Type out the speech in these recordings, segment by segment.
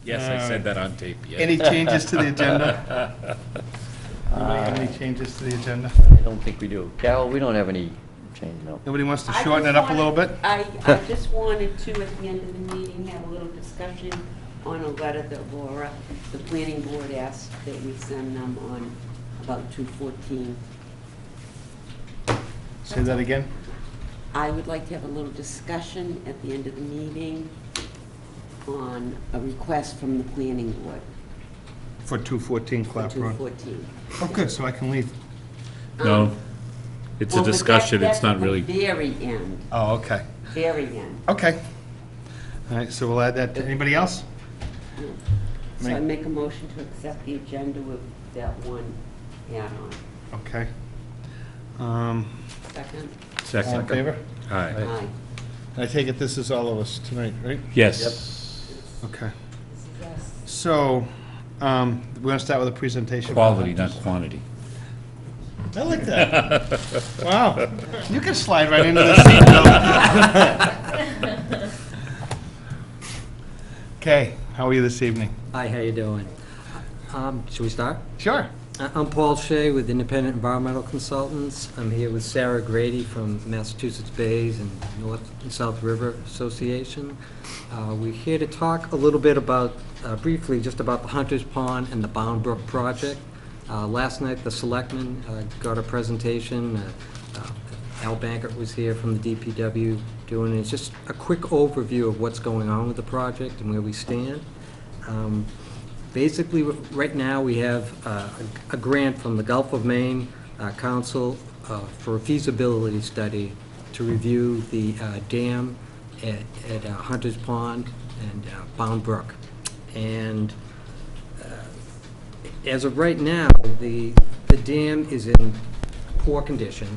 Yes, I said that on tape, yeah. Any changes to the agenda? Anybody have any changes to the agenda? I don't think we do. Carol, we don't have any change, no. Nobody wants to I shorten it just up a little bit? I just wanted to, at the end of the meeting, have a little discussion on a letter that Laura, the planning board, asked that we send them on about 214. Say that again? I would like to have a little discussion at the end of the meeting on a request from the planning board For 214 for Clap Road. 214. Oh, good, so I can leave. No, it's a Well, but discussion, that's it's not at the really, very end, Oh, okay. very end. Okay. All right, so we'll add that to, anybody else? So I Right. make a motion to accept the agenda with that one add-on. Okay. Second? All in second. favor? Aye. Aye. I take it this is all of us tonight, right? Yes. Okay. This is us. So, we're going to start with a presentation. Quality, not quantity. I like that. Wow. You can slide right into the seat, Bill. Okay, how are you this evening? Hi, how you doing? Should we start? Sure. I'm Paul Shea with Independent Environmental Consultants. I'm here with Sarah Grady from Massachusetts Bays and North and South River Association. We're here to talk a little bit about, briefly, just about the Hunter's Pond and the Bound Brook project. Last night, the selectmen got a presentation. Al Bankert was here from the DPW doing it. It's just a quick overview of what's going on with the project and where we stand. Basically, right now, we have a grant from the Gulf of Maine Council for a feasibility study to review the dam at Hunter's Pond and Bound Brook. And as of right now, the dam is in poor condition,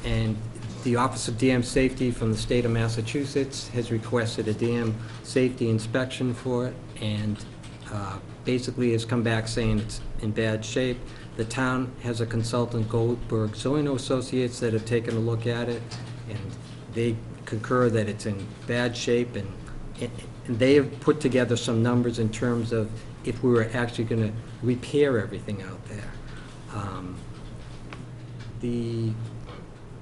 and the Office of Dam Safety from the state of Massachusetts has requested a dam safety inspection for it, and basically has come back saying it's in bad shape. The town has a consultant, Goldberg Zoino Associates, that have taken a look at it, and they concur that it's in bad shape, and they have put together some numbers in terms of if we were actually going to repair everything out there. The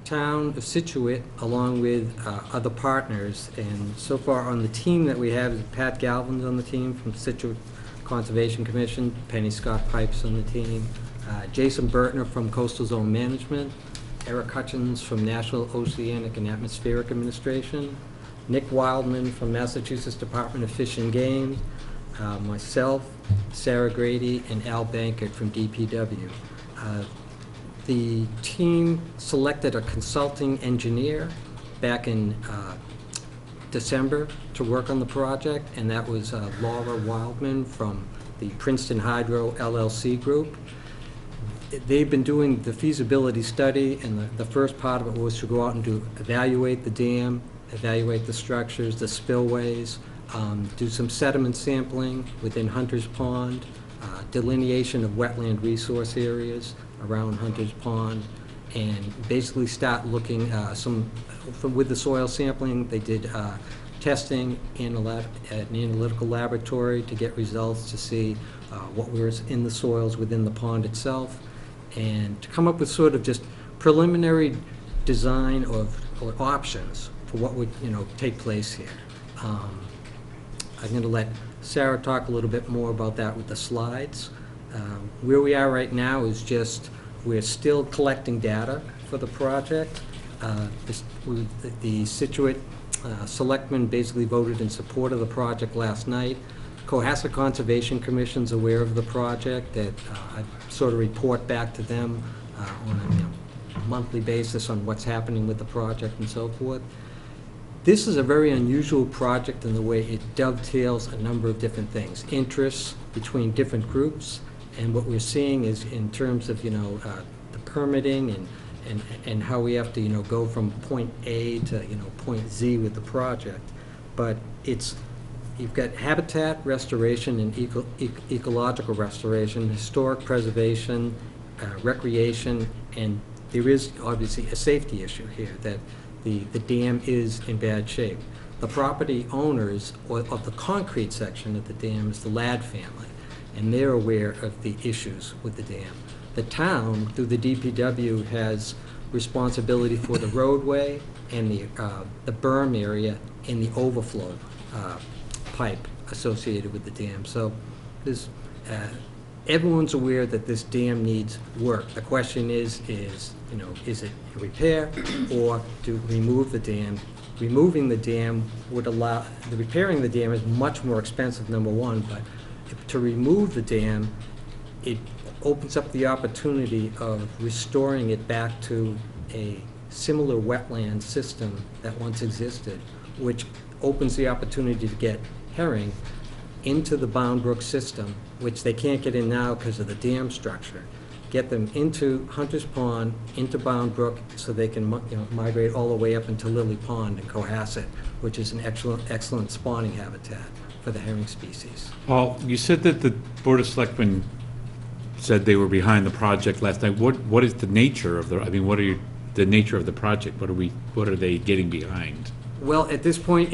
town of Scituate, along with other partners, and so far on the team that we have is Pat Galvin's on the team from Scituate Conservation Commission, Penny Scott Pipes on the team, Jason Burtner from Coastal Zone Management, Eric Hutchins from National Oceanic and Atmospheric Administration, Nick Wildman from Massachusetts Department of Fish and Game, myself, Sarah Grady, and Al Bankert from DPW. The team selected a consulting engineer back in December to work on the project, and that was Laura Wildman from the Princeton Hydro LLC group. They've been doing the feasibility study, and the first part of it was to go out and evaluate the dam, evaluate the structures, the spillways, do some sediment sampling within Hunter's Pond, delineation of wetland resource areas around Hunter's Pond, and basically start looking with the soil sampling. They did testing in an analytical laboratory to get results to see what was in the soils within the pond itself, and to come up with sort of just preliminary design or options for what would take place here. I'm going to let Sarah talk a little bit more about that with the slides. Where we are right now is just we're still collecting data for the project. The Scituate selectmen basically voted in support of the project last night. Cohasset Conservation Commission's aware of the project, that I sort of report back to them on a monthly basis on what's happening with the project and so forth. This is a very unusual project in the way it dovetails a number of different things, interests between different groups, and what we're seeing is in terms of the permitting and how we have to go from point A to point Z with the project. But you've got habitat restoration and ecological restoration, historic preservation, recreation, and there is obviously a safety issue here that the dam is in bad shape. The property owners of the concrete section of the dam is the Ladd family, and they're aware of the issues with the dam. The town, through the DPW, has responsibility for the roadway and the berm area and the overflow pipe associated with the dam. So there's, everyone's aware that this dam needs work. The question is is it a repair or to remove the dam? Removing the dam would allow, repairing the dam is much more expensive, number one, but to remove the dam, it opens up the opportunity of restoring it back to a similar wetland system that once existed, which opens the opportunity to get herring into the Bound Brook system, which they can't get in now because of the dam structure. Get them into Hunter's Pond, into Bound Brook, so they can migrate all the way up into Lily Pond and Cohasset, which is an excellent spawning habitat for the herring species. Paul, you said that the Board of Selectmen said they were behind the project last night. What is the nature of the, I mean, the nature of the project? What are they getting behind? Well, at this point,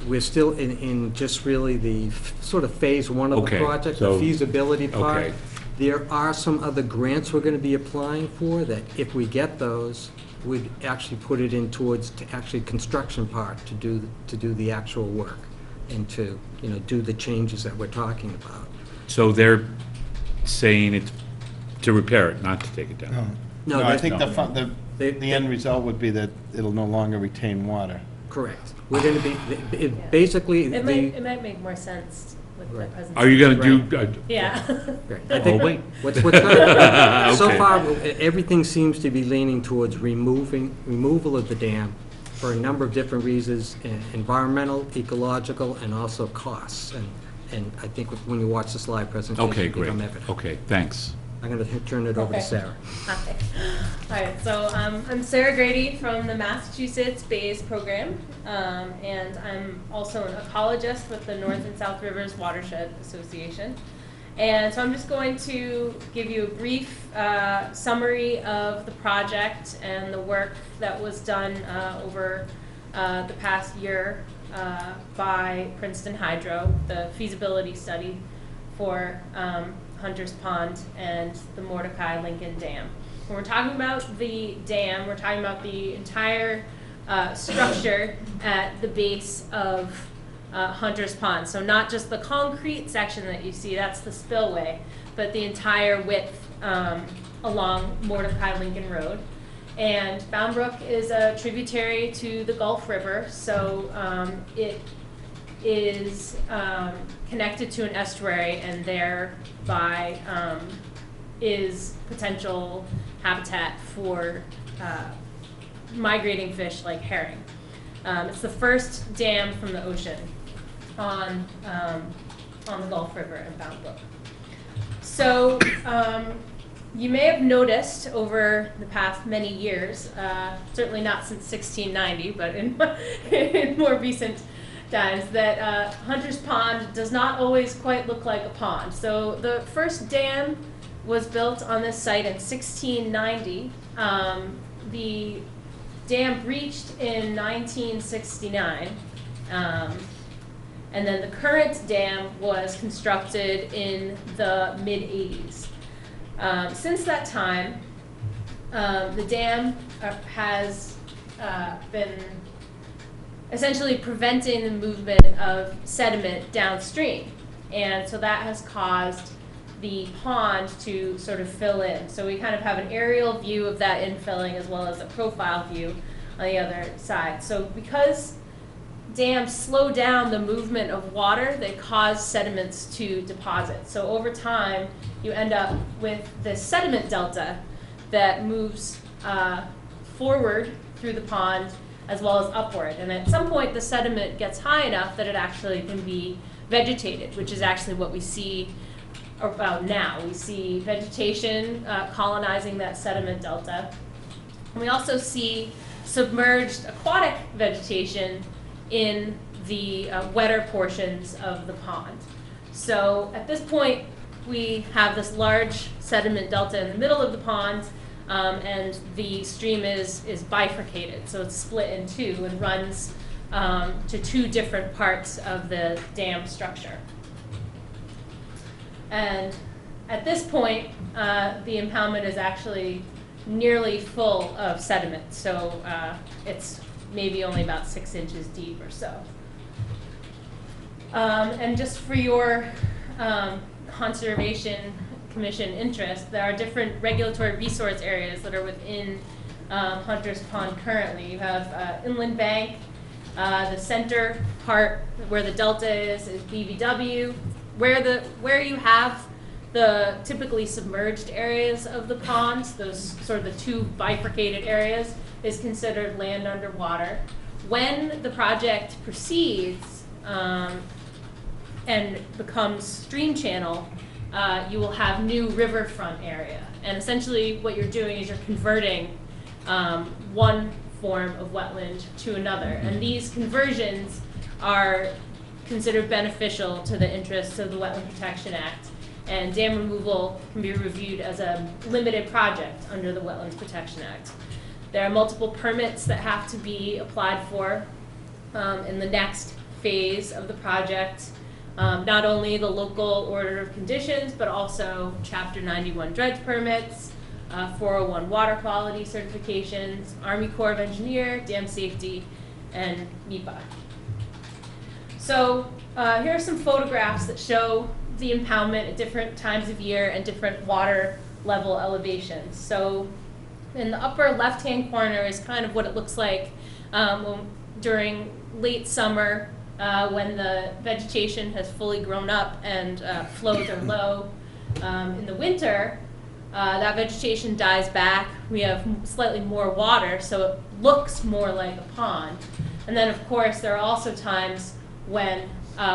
we're still in just really the sort of phase one of the Okay, project, so- the feasibility part. Okay. There are some other grants we're gonna be applying for that if we get those, we'd actually put it in towards actually construction part to do the actual work and to, do the changes that we're talking about. So they're saying it's to repair it, not to take it down? No, No, I that- think They- the end result would be that it'll no longer retain water. Correct. We're gonna be, basically, It the. might make more sense with the Right. presentation. Are you gonna do, Yeah. Right. I oh, think wait. what's done, so Okay. far, everything seems to be leaning towards removal of the dam for a number of different reasons, environmental, ecological, and also costs. And I think when you watch the slide presentation, Okay, it'll great. become evident. Okay, thanks. I'm gonna turn it over to Okay. Sarah. Hi. All right, so I'm Sarah Grady from the Massachusetts Bays Program, and I'm also an ecologist with the North and South Rivers Watershed Association. And so I'm just going to give you a brief summary of the project and the work that was done over the past year by Princeton Hydro, the feasibility study for Hunter's Pond and the Mordecai Lincoln Dam. When we're talking about the dam, we're talking about the entire structure at the base of Hunter's Pond. So not just the concrete section that you see, that's the spillway, but the entire width along Mordecai Lincoln Road. And Bound Brook is a tributary to the Gulf River, so it is connected to an estuary and thereby is potential habitat for migrating fish like herring. It's the first dam from the ocean on the Gulf River in Bound Brook. So you may have noticed over the past many years, certainly not since 1690, but in more recent times, that Hunter's Pond does not always quite look like a pond. So the first dam was built on this site in 1690. The dam breached in 1969. And then the current dam was constructed in the mid-80s. Since that time, the dam has been essentially preventing the movement of sediment downstream. And so that has caused the pond to sort of fill in. So we kind of have an aerial view of that infilling as well as a profile view on the other side. So because dams slow down the movement of water, they cause sediments to deposit. So over time, you end up with this sediment delta that moves forward through the pond as well as upward. And at some point, the sediment gets high enough that it actually can be vegetated, which is actually what we see about now. We see vegetation colonizing that sediment delta. And we also see submerged aquatic vegetation in the wetter portions of the pond. So at this point, we have this large sediment delta in the middle of the pond, and the stream is bifurcated. So it's split in two and runs to two different parts of the dam structure. And at this point, the impoundment is actually nearly full of sediment, so it's maybe only about 6 inches deep or so. And just for your Conservation Commission interest, there are different regulatory resource areas that are within Hunter's Pond currently. You have Inland Bank, the center part where the delta is BVW. Where you have the typically submerged areas of the ponds, those sort of the two bifurcated areas, is considered land underwater. When the project proceeds and becomes stream channel, you will have new riverfront area. And essentially what you're doing is you're converting one form of wetland to another. And these conversions are considered beneficial to the interests of the Wetland Protection Act. And dam removal can be reviewed as a limited project under the Wetlands Protection Act. There are multiple permits that have to be applied for in the next phase of the project. Not only the local order of conditions, but also Chapter 91 dredge permits, 401 water quality certifications, Army Corps of Engineer, dam safety, and NEPA. So here are some photographs that show the impoundment at different times of year and different water level elevations. So in the upper left-hand corner is kind of what it looks like during late summer when the vegetation has fully grown up and flows are low. In the winter, that vegetation dies back. We have slightly more water, so it looks more like a pond. And then, of course, there are also times when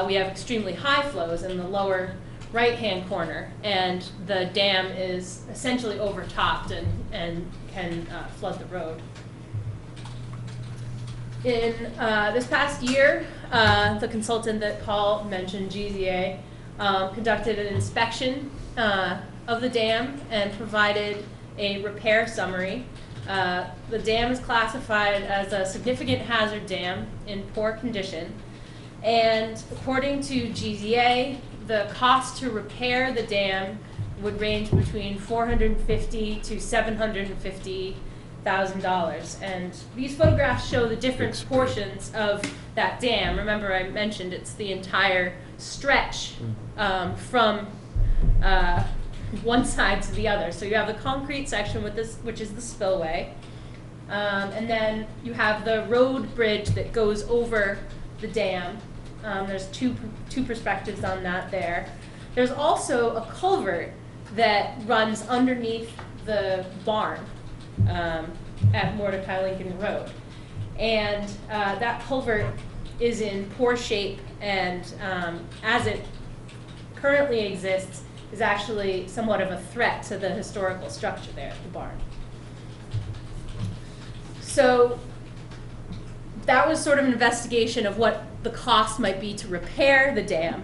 we have extremely high flows in the lower right-hand corner, and the dam is essentially overtopped and can flood the road. In this past year, the consultant that Paul mentioned, GZA, conducted an inspection of the dam and provided a repair summary. The dam is classified as a significant hazard dam in poor condition. And according to GZA, the cost to repair the dam would range between $450,000 to $750,000. And these photographs show the different portions of that dam. Remember, I mentioned it's the entire stretch from one side to the other. So you have the concrete section with this, which is the spillway, and then you have the road bridge that goes over the dam. There's two perspectives on that there. There's also a culvert that runs underneath the barn at Mordecai Lincoln Road. And that culvert is in poor shape, and as it currently exists, is actually somewhat of a threat to the historical structure there at the barn. So that was sort of an investigation of what the cost might be to repair the dam.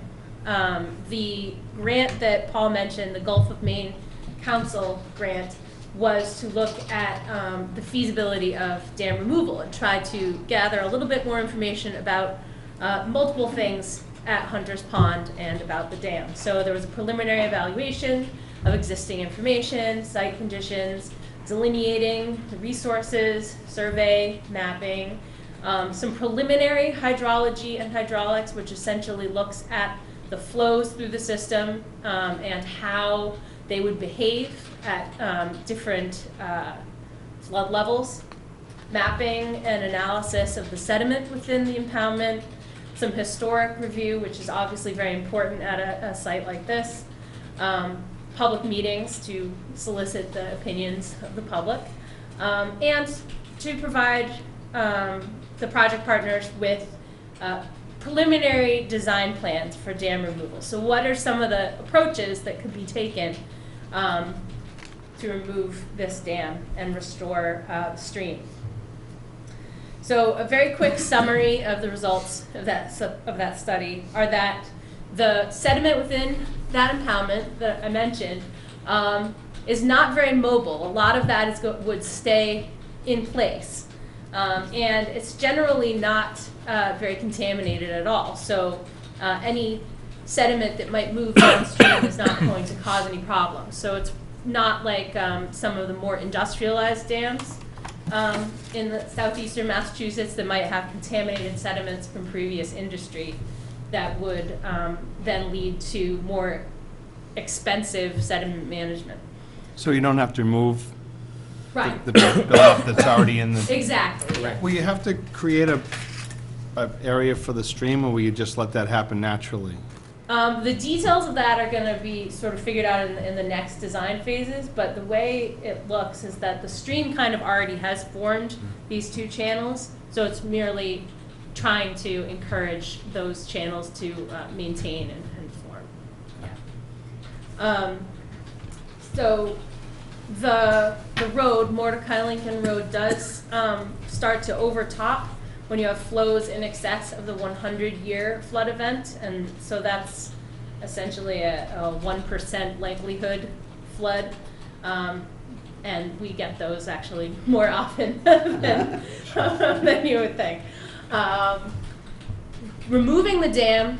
The grant that Paul mentioned, the Gulf of Maine Council grant, was to look at the feasibility of dam removal and try to gather a little bit more information about multiple things at Hunter's Pond and about the dam. So there was a preliminary evaluation of existing information, site conditions, delineating the resources, survey, mapping, some preliminary hydrology and hydraulics, which essentially looks at the flows through the system and how they would behave at different flood levels, mapping and analysis of the sediment within the impoundment, some historic review, which is obviously very important at a site like this, public meetings to solicit the opinions of the public, and to provide the project partners with preliminary design plans for dam removal. So what are some of the approaches that could be taken to remove this dam and restore the stream? So a very quick summary of the results of that study are that the sediment within that impoundment that I mentioned is not very mobile. A lot of that would stay in place. And it's generally not very contaminated at all. So any sediment that might move downstream is not going to cause any problems. So it's not like some of the more industrialized dams in the southeastern Massachusetts that might have contaminated sediments from previous industry that would then lead to more expensive sediment management. So you don't have to remove Right. the buildup that's already in the... Exactly. Yeah. Will you have to create a area for the stream, or will you just let that happen naturally? The details of that are going to be sort of figured out in the next design phases, but the way it looks is that the stream kind of already has formed these two channels, so it's merely trying to encourage those channels to maintain and form. Yeah. So the road, Mordecai Lincoln Road, does start to overtop when you have flows in excess of the 100-year flood event, and so that's essentially a 1% likelihood flood, and we get those actually more often than you would think. Removing the dam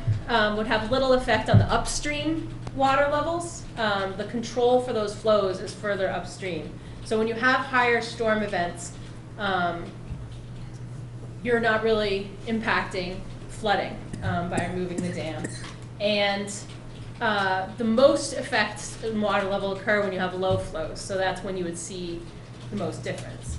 would have little effect on the upstream water levels. The control for those flows is further upstream. So when you have higher storm events, you're not really impacting flooding by removing the dam. And the most effects in water level occur when you have low flows, so that's when you would see the most difference.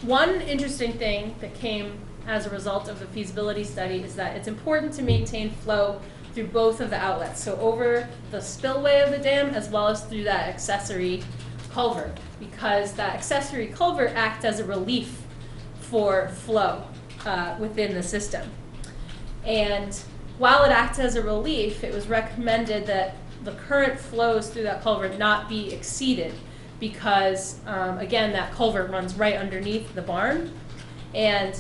One interesting thing that came as a result of the feasibility study is that it's important to maintain flow through both of the outlets, so over the spillway of the dam as well as through that accessory culvert, because that accessory culvert acts as a relief for flow within the system. And while it acts as a relief, it was recommended that the current flows through that culvert not be exceeded because, again, that culvert runs right underneath the barn, and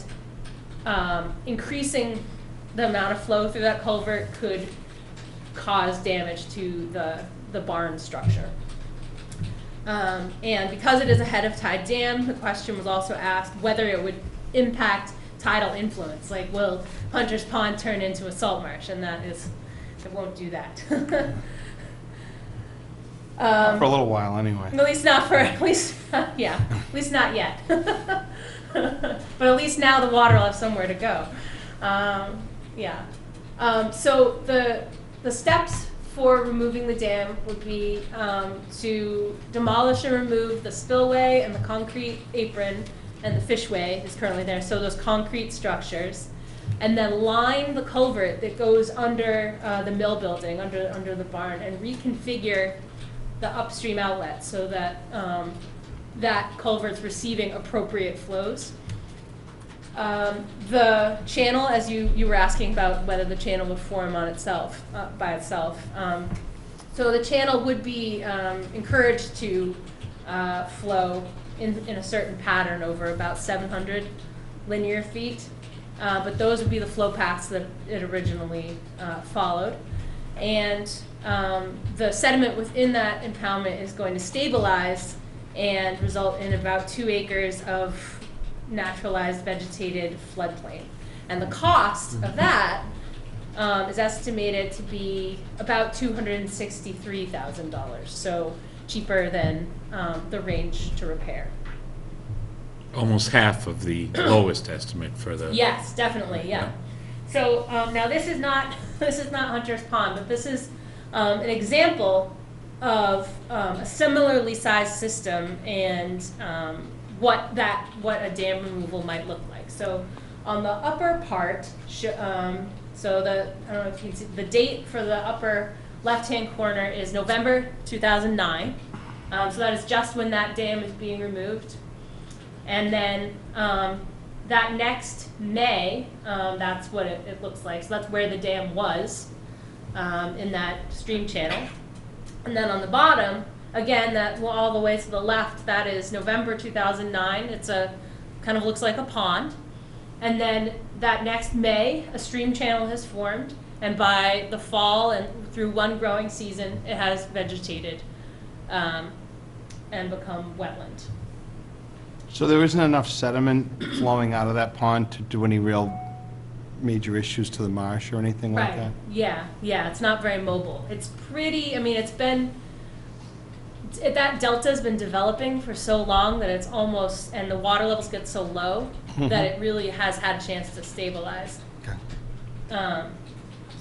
increasing the amount of flow through that culvert could cause damage to the barn structure. And because it is a head of tide dam, the question was also asked whether it would impact tidal influence, like will Hunter's Pond turn into a salt marsh, and that is, it won't do that. For a little while, anyway. At least not for, at least not yet. But at least now the water will have somewhere to go. So the steps for removing the dam would be to demolish and remove the spillway and the concrete apron, and the fishway is currently there, so those concrete structures, and then line the culvert that goes under the mill building, under the barn, and reconfigure the upstream outlet so that that culvert's receiving appropriate flows. The channel, as you were asking about whether the channel would form on itself, by itself. So the channel would be encouraged to flow in a certain pattern over about 700 linear feet. But those would be the flow paths that it originally followed. And the sediment within that impoundment is going to stabilize and result in about 2 acres of naturalized vegetated floodplain. And the cost of that is estimated to be about $263,000, so cheaper than the range to repair. Almost half of the lowest estimate for the... Yes, definitely, yeah. So now this is not Hunter's Pond, but this is an example of a similarly sized system and what a dam removal might look like. So on the upper part, so I don't know if you can see, the date for the upper left-hand corner is November 2009. So that is just when that dam is being removed. And then that next May, that's what it looks like. So that's where the dam was in that stream channel. And then on the bottom, again, that all the way to the left, that is November 2009. It's kind of looks like a pond. And then that next May, a stream channel has formed. And by the fall and through one growing season, it has vegetated and become wetland. So there isn't enough sediment flowing out of that pond to do any real major issues to the marsh or anything like Right, that? yeah, it's not very mobile. It's pretty, I mean, that delta's been developing for so long that it's almost, and the water levels get so low that it really has had a chance to stabilize. Okay.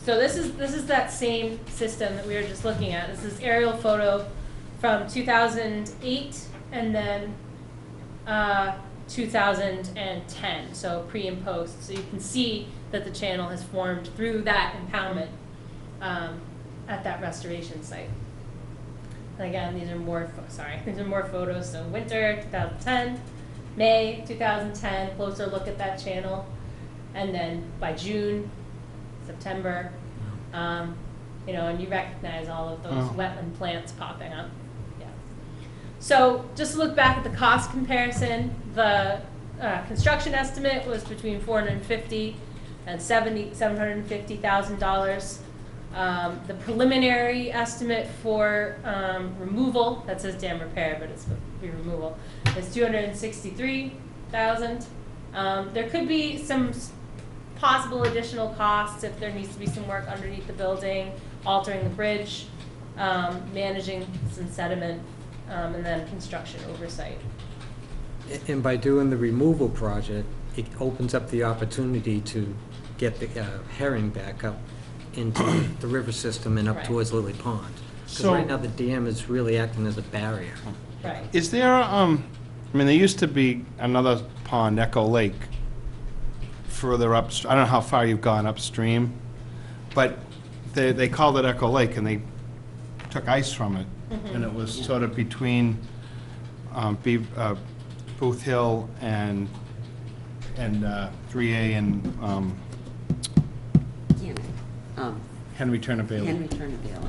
So this is that same system that we were just looking at. This is aerial photo from 2008 and then 2010, so pre and post. So you can see that the channel has formed through that impoundment at that restoration site. And again, these are more photos. So winter 2010, May 2010, closer look at that channel, and then by June, September, and you recognize all of those wetland plants popping up. Yeah. So just to look back at the cost comparison, the construction estimate was between $450,000 and $750,000. The preliminary estimate for removal, that says dam repair, but it's supposed to be removal, is $263,000. There could be some possible additional costs if there needs to be some work underneath the building, altering the bridge, managing some sediment, and then construction oversight. And by doing the removal project, it opens up the opportunity to get the herring back up into the river system and up Right. towards Lily Pond. Because So- right now the dam is really acting as a barrier. Right. Is there, I mean, there used to be another pond, Echo Lake, further up, I don't know how far you've gone upstream, but they called it Echo Lake, and they took ice from it. And it was sort of between Booth Hill and 3A and Damn it. Henry Turner Bailey. Henry Turner Bailey.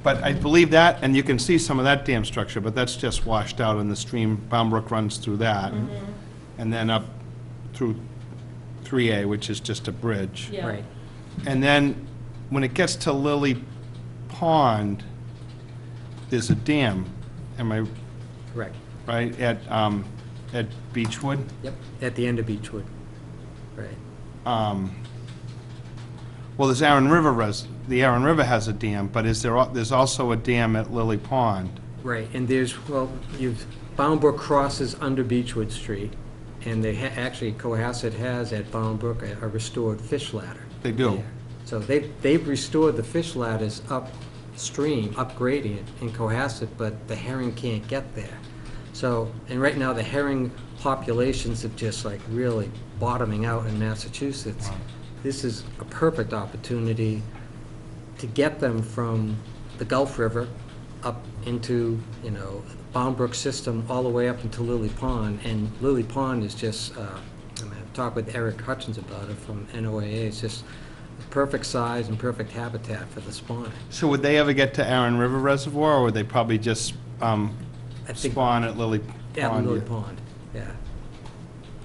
But I believe that, and you can see some of that dam structure, but that's just washed out in the stream. Bound Brook runs through that. And then up through 3A, which is just a bridge. Yeah. Right. And then when it gets to Lily Pond, there's a dam, am I Correct. right, at Beechwood? Yep, at the end of Beechwood. Right. Well, there's the Aaron River has a dam, but there's also a dam at Lily Pond. Right, and Bound Brook crosses under Beechwood Street, and actually, Cohasset has at Bound Brook a restored fish ladder. They do. there. So they've restored the fish ladders upstream, up gradient in Cohasset, but the herring can't get there. So, and right now, the herring populations are just like really bottoming out in Massachusetts. This is a perfect opportunity to get them from the Gulf River up into, Bound Brook system all the way up into Lily Pond. And Lily Pond is just, I've talked with Eric Hutchins about it from NOAA, it's just the perfect size and perfect habitat for the spawning. So would they ever get to Aaron River Reservoir, or would they probably just I think- spawn at Lily Yeah, Pond? Lily Pond, yeah.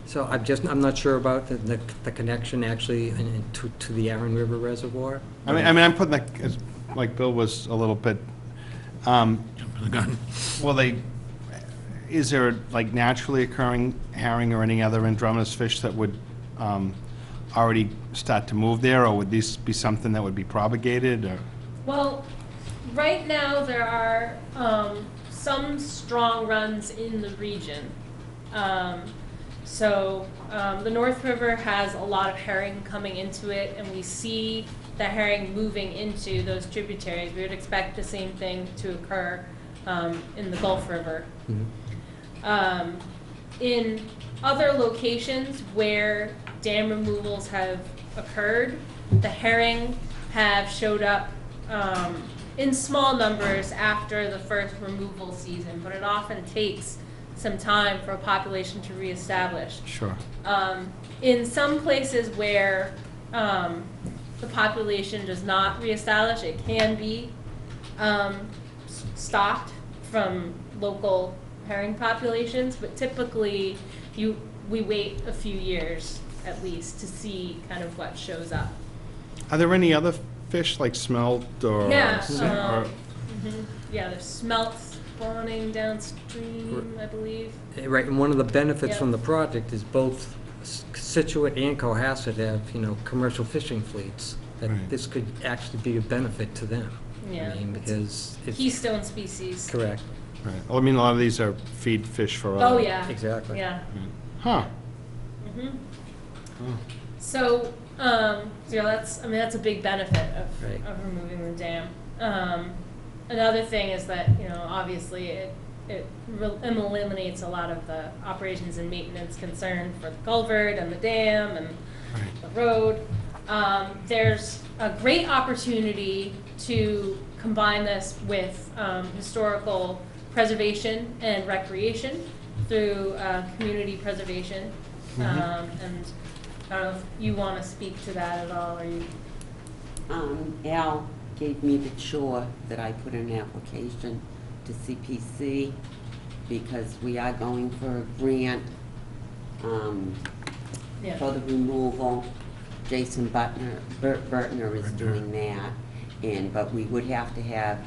So I'm not sure about the connection actually to the Aaron River Reservoir. I mean, I'm putting that, like Bill was a little bit, Jumping the gun. well, is there like naturally occurring herring or any other andromedous fish that would already start to move there, or would these be something that would be propagated, or? Well, right now there are some strong runs in the region. The North River has a lot of herring coming into it, and we see the herring moving into those tributaries. We would expect the same thing to occur in the Gulf River. In other locations where dam removals have occurred, the herring have showed up in small numbers after the first removal season, but it often takes some time for a population to reestablish. Sure. In some places where the population does not reestablish, it can be stopped from local herring populations, but typically we wait a few years at least to see kind of what shows up. Are there any other fish like smelt or? Yeah, or- yeah, there's smelts, spawning downstream, I believe. Right, and one of the benefits Yep. from the project is both Scituate and Cohasset have, commercial fishing fleets. That Right. this could actually be a benefit to them. Yeah. I mean, because it's. Keystone species. Correct, Right. Well, I mean, a lot of these are feed fish for Oh, other. yeah. exactly. Yeah. Huh. hmm Oh. So, that's a big benefit Right. of removing the dam. Another thing is that, obviously it eliminates a lot of the operations and maintenance concern for the culvert and the dam and Right. the road. There's a great opportunity to combine this with historical preservation and recreation through community preservation. And I don't know if you want to speak to that at all, or you? Al gave me the chore that I put in an application to CPC because we are going for a grant Yeah. for the removal. Jason Burtner is doing that, but we would have to have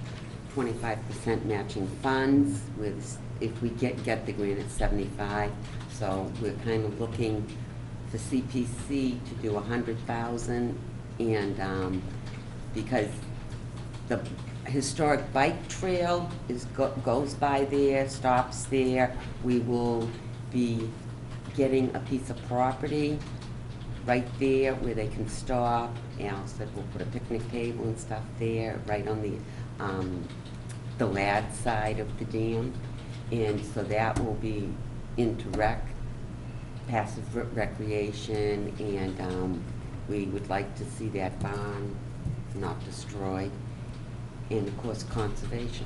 25% matching funds with, if we get the grant at 75. So we're kind of looking for CPC to do 100,000, and because the historic bike trail goes by there, stops there, we will be getting a piece of property right there where they can stop. Al said we'll put a picnic table and stuff there, right on the lad side of the dam. And so that will be into passive recreation, and we would like to see that barn not destroyed, and of course conservation.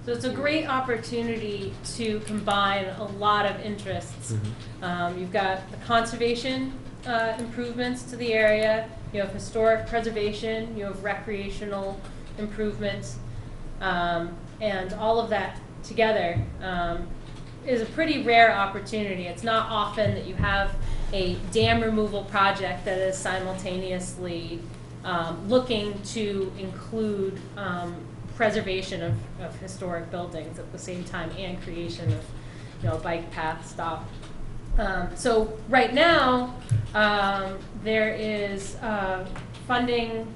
So it's a great opportunity to combine a lot of interests. You've got the conservation improvements to the area, you have historic preservation, you have recreational improvements, and all of that together is a pretty rare opportunity. It's not often that you have a dam removal project that is simultaneously looking to include preservation of historic buildings at the same time, and creation of, a bike path stop. So right now, there is funding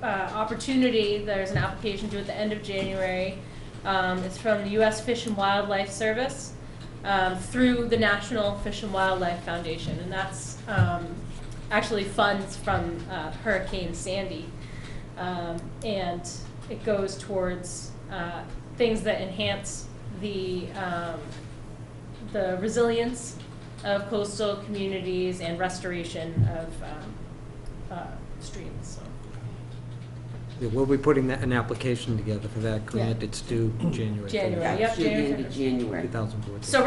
opportunity. There's an application due at the end of January. It's from the U.S. Fish and Wildlife Service through the National Fish and Wildlife Foundation, and that's actually funds from Hurricane Sandy, and it goes towards things that enhance the resilience of coastal communities and restoration of streams. So. Yeah, we'll be putting an application together for that grant. It's due January. January. third, Yep, That should be January. into January. 2014. So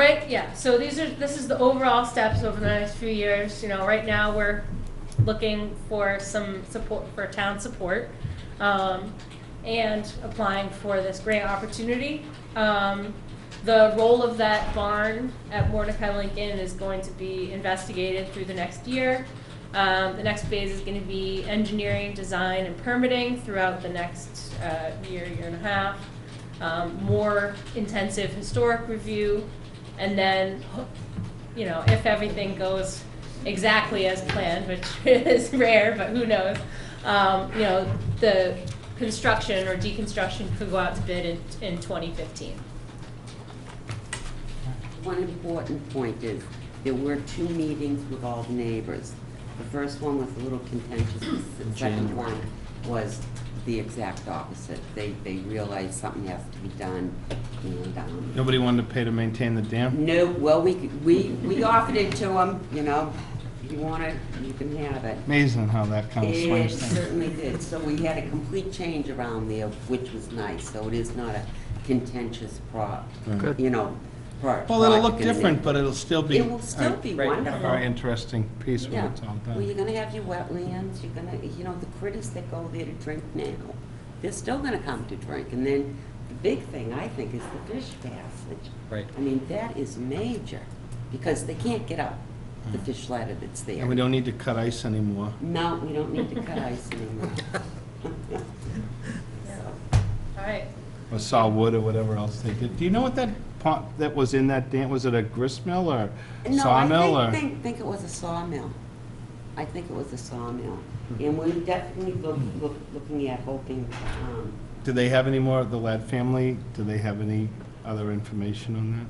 so this is the overall steps over the next few years. Right now we're looking for some support, for town support, and applying for this grant opportunity. The role of that barn at Mordecai Lincoln is going to be investigated through the next year. The next phase is going to be engineering, design, and permitting throughout the next year and a half. More intensive historic review, and then, if everything goes exactly as planned, which is rare, but who knows, the construction or deconstruction could go out to bid in 2015. One important point is, there were 2 meetings with all the neighbors. The first one was a little contentious, the second one was the exact opposite. They realized something has to be done, and, Nobody wanted to pay to maintain the dam? no, well, we offered it to them, if you want it, you can have it. Amazing how that kind of It swings things. certainly did. So we had a complete change around there, which was nice. So it is not a contentious Good. Well, it'll look different, but it'll still be. It will still be Right. A wonderful. very interesting piece when Yeah. it's all Well, done. you're gonna have your wetlands, you're gonna, the critters that go there to drink now, they're still gonna come to drink. And then the big thing, I think, is the fish passage. Right. I mean, that is major, because they can't get up the fish ladder that's there. And we don't need to cut ice anymore. No, we don't need to cut ice anymore. All right. or saw wood or whatever else they did. Do you know what that pond, that was in that dam, was it a grist mill or No, sawmill I or? think it was a sawmill. I think it was a sawmill. And we're definitely looking at hoping, Do they have any more of the Ladd family? Do they have any other information on that?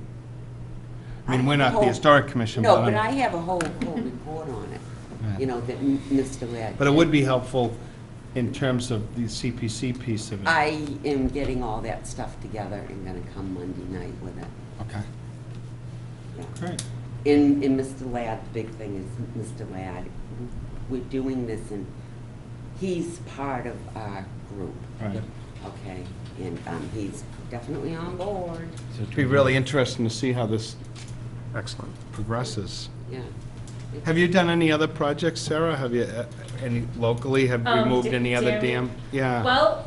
I mean, we're not the historic commission, no, but but I'm- I have a whole report on it, Yeah. you know, that Mr. Ladd. But it would be helpful in terms of the CPC piece of it. I am getting all that stuff together and gonna come Monday night with it. Okay, Yeah. great. In Mr. Ladd, the big thing is Mr. Ladd, we're doing this and he's part of our group, Right. okay? And he's definitely on board, It'd be really interesting to see how this Excellent. progresses. yeah. Have you done any other projects, Sarah? Have you, any locally, have you moved any other dam- dam? Yeah. Well,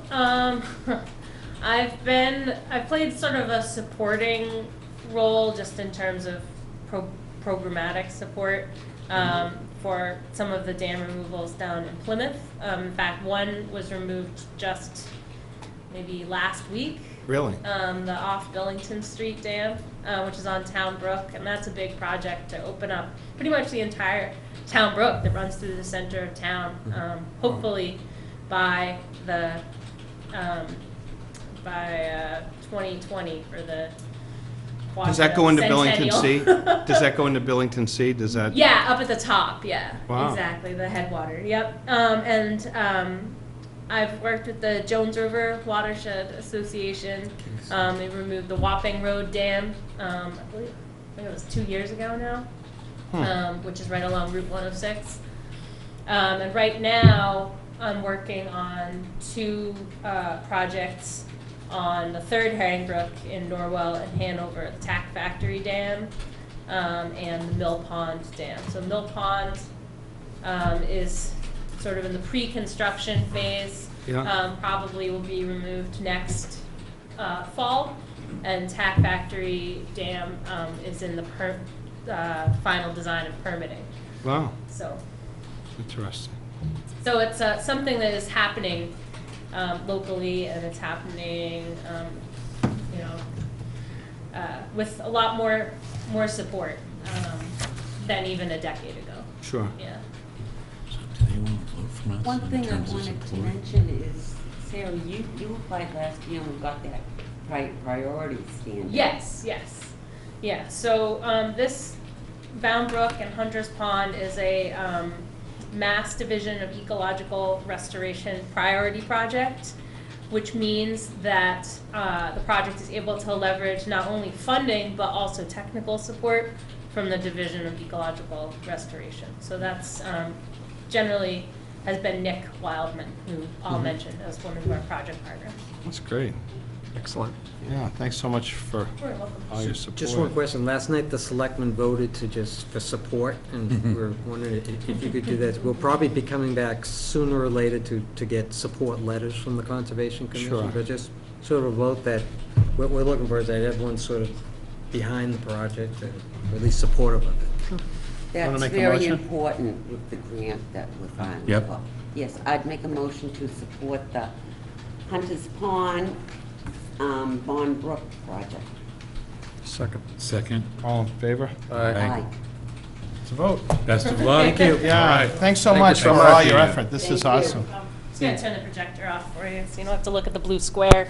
I've played sort of a supporting role just in terms of programmatic support for some of the dam removals down in Plymouth. In fact, one was removed just maybe last week. Really? The off Billington Street Dam, which is on Town Brook, and that's a big project to open up pretty much the entire Town Brook that runs through the center of town. Hopefully by the 2020 for the Does that go into Billington Sea? Centennial. Does that go into Billington Sea? Does that? Yeah, up at the top, yeah. Wow. Exactly, the headwater, yep. I've worked with the Jones River Watershed Association. They removed the Wapping Road Dam, I think it was 2 years ago now, which is right along Route 106. And right now, I'm working on two projects on the third Herring Brook in Norwell and Hanover, the Tack Factory Dam, and the Mill Pond Dam. So Mill Pond is sort of in the pre-construction phase. Yeah. Probably will be removed next fall. And Tack Factory Dam is in the final design and permitting. Wow, So interesting. it's something that is happening locally, and it's happening, with a lot more support than even a decade ago. Sure. Yeah. Do they want to vote from us One in thing I terms of wanted to support? mention is, Sarah, you applied last year and we got that priority standard. Yes. Yeah, so this Bound Brook and Hunter's Pond is a Mass Division of Ecological Restoration Priority Project, which means that the project is able to leverage not only funding, but also technical support from the Division of Ecological Restoration. So that's generally has been Nick Wildman, who I'll mention as one of our project partners. That's great. Excellent. Yeah, thanks so much for You're welcome. all your support. Just one question. Last night, the selectmen voted for support, and we're wondering if you could do that. We'll probably be coming back sooner or later to get support letters from the Conservation Commission. Sure. But just sort of vote that, what we're looking for is that everyone's sort of behind the project, or at least supportive of it. Wanna That's make a very motion? important with the grant that we're filing Yep. for. Yes, I'd make a motion to support the Hunter's Pond, Bond Brook project. Second. Second. All in favor? Aye. It's a vote. Best of luck. Thank you. Yeah, thanks so Thank you much so for much. all your effort. This is Thank you. awesome. Just gonna turn the projector off for you, so you don't have to look at the blue square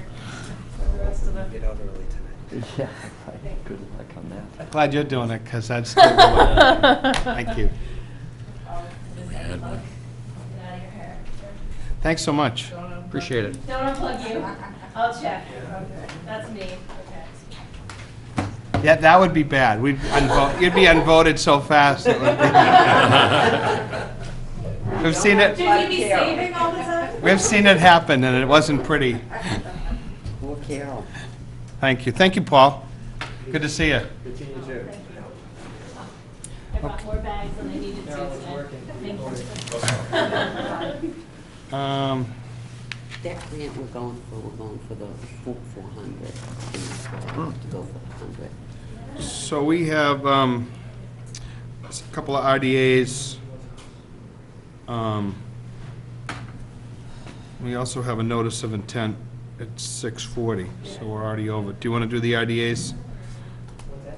for the rest of the. Get out early tonight. Yeah, right. Good luck on that. Glad you're doing it, because that's still good. Thank you. We had one. Get out of your hair. Thanks so much. Appreciate it. Don't unplug you. I'll check. That's me. Okay. Yeah, that would be bad. You'd be unvoted so fast. It would be- We've seen it, Should we be saving all the time? we've seen it happen, and it wasn't pretty. Poor Carol. Thank you. Thank you, Paul. Good to see you. I brought more bags than I needed to today. Thank you. That grant we're going for the full 400. To go for the 100. So we have a couple of RDAs. We also have a notice of intent It's 6:40, so we're already over. Do you want to do the RDAs?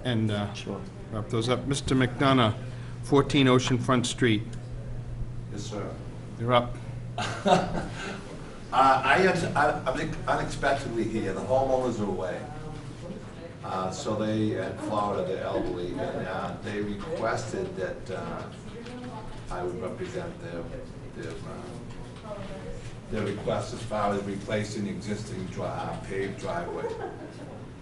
And Sure. wrap those up. Mr. McDonough, 14 Oceanfront Street. Yes, sir. You're up. I'm unexpectedly here, the homeowners are away. So they, at Florida, they're elderly, and they requested that I would represent their request as far as replacing the existing paved driveway.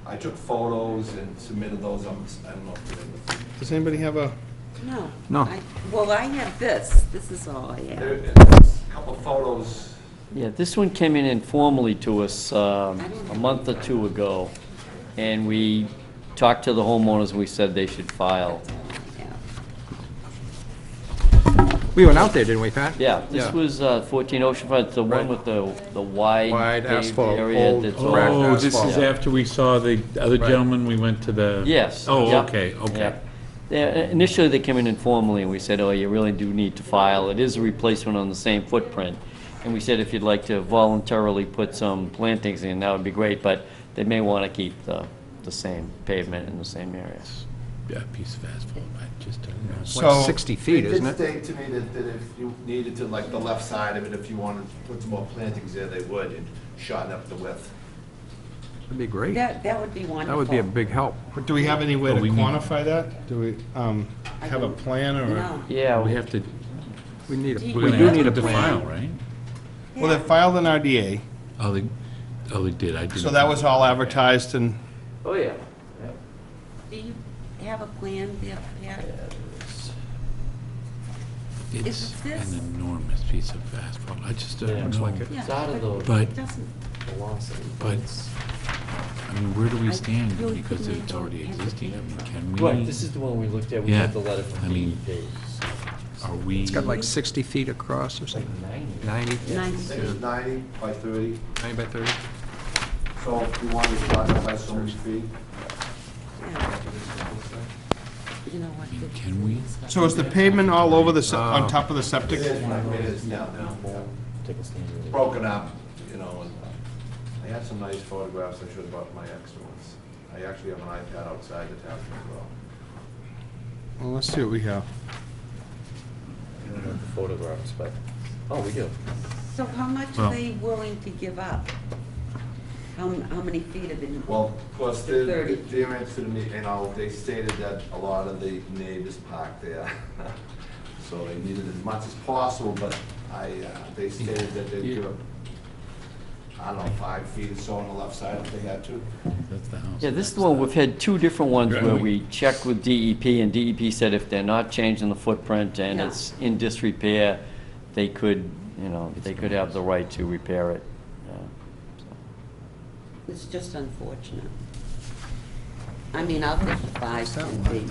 I took photos and submitted those, I don't know if Does anybody have a, No. No. Well, I have this. This is all I have. there's a couple of photos. Yeah, this one came in informally to us a month or two ago, and we talked to the homeowners, and we said they should file. We went out there, didn't we, Pat? Yeah, this Yeah. was 14 Oceanfront, the one Right. with the wide Wide paved asphalt, area old that's cracked all. Oh, this is asphalt. after we saw the other Right. gentleman, we went to the... Yes. Oh, yep, okay, okay. yeah. Initially, they came in informally, and we said, oh, you really do need to file. It is a replacement on the same footprint. And we said, if you'd like to voluntarily put some plantings in, that would be great, but they may want to keep the same pavement in the same areas. Yeah, piece of asphalt, I just don't know. It's So- like 60 feet, isn't They it? did state to me that if you needed to, like the left side of it, if you wanted to put some more plantings there, they would, and shorten up the width. That'd be great. That would be wonderful. That would be a big help. but do we have any way But to we need- quantify that? Do we have a plan or? No. Yeah, We have to, We need a, Do you- we we're do gonna need a have to plan. file, right? Well, they filed an RDA, Oh, they did, I didn't. so that was all advertised and, oh, yeah. Do you have a plan there, Pat? It's Is it this? an enormous piece of asphalt, I just Yeah, don't looks know. like it. It's out of the But- It doesn't, velocity. But, I mean, where do we I stand, really because couldn't it's already handle existing, I mean, can we? Right, this is the one we looked at, we Yeah, got the letter from I mean- DEP. Are we? It's got like 60 feet across or It's like something. 90. 90? 90 I think it's 90 by 30, 90 by 30? so if you wanted to shorten it by so many feet. yeah. You know what? I mean, can we? so is the pavement all over the, on top of the septic? It is, yeah, Take a stand. it's broken up, you know, and I had some nice photographs I should have brought my extra ones. I actually have an iPad outside the town as well. Well, let's see what we have. I don't know the photographs, but, oh, we do. So how much Well- are they willing to give up? How many feet have been? Well, of course, 30. their answer to me, you know, they stated that a lot of the neighbors park there. So they needed as much as possible, but they stated that they'd give up, I don't know, 5 feet or so on the left side if they had to. That's the house. Yeah, this is the one, we've had two different ones where Right. we checked with DEP, and DEP said if they're not changing the footprint and Yeah. it's in disrepair, they could, you know, they could have the right to repair it. It's just unfortunate. I mean, I'll take the 5, 10 feet.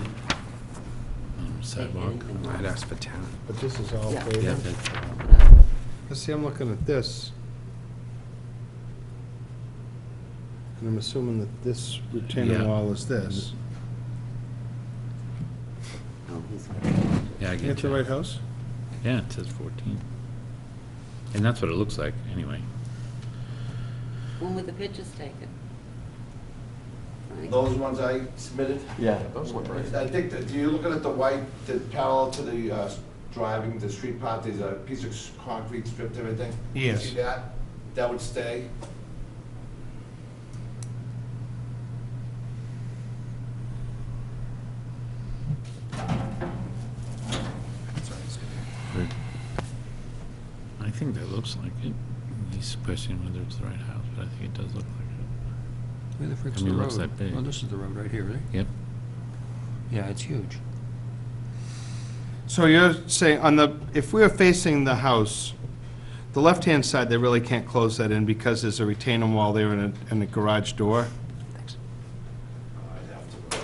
Sidewalk. I'd ask for 10. But this is all Yeah. Yeah, pavement. that's, Let's see, I'm looking at this. And I'm assuming that this retaining Yeah. wall is this. Oh, he's yeah, I You get get the you. right house? Yeah, it says 14. And that's what it looks like, anyway. When were the pictures taken? Right. Those ones I submitted? Yeah. I think that, you're looking at the white, the parallel to the driving, the street part, there's a piece of concrete stripped everything? Yes. See that? That would stay? I think that looks like it. He's questioning whether it's the right house, but I think it does look like Where the frick's I mean, the it looks road? that big. Oh, this is the road right here, right? it. Yep. Yeah, it's huge. So you're saying, on the, if we were facing the house, the left-hand side, they really can't close that in because there's a retaining wall there and a garage door? Thanks. I'd have to,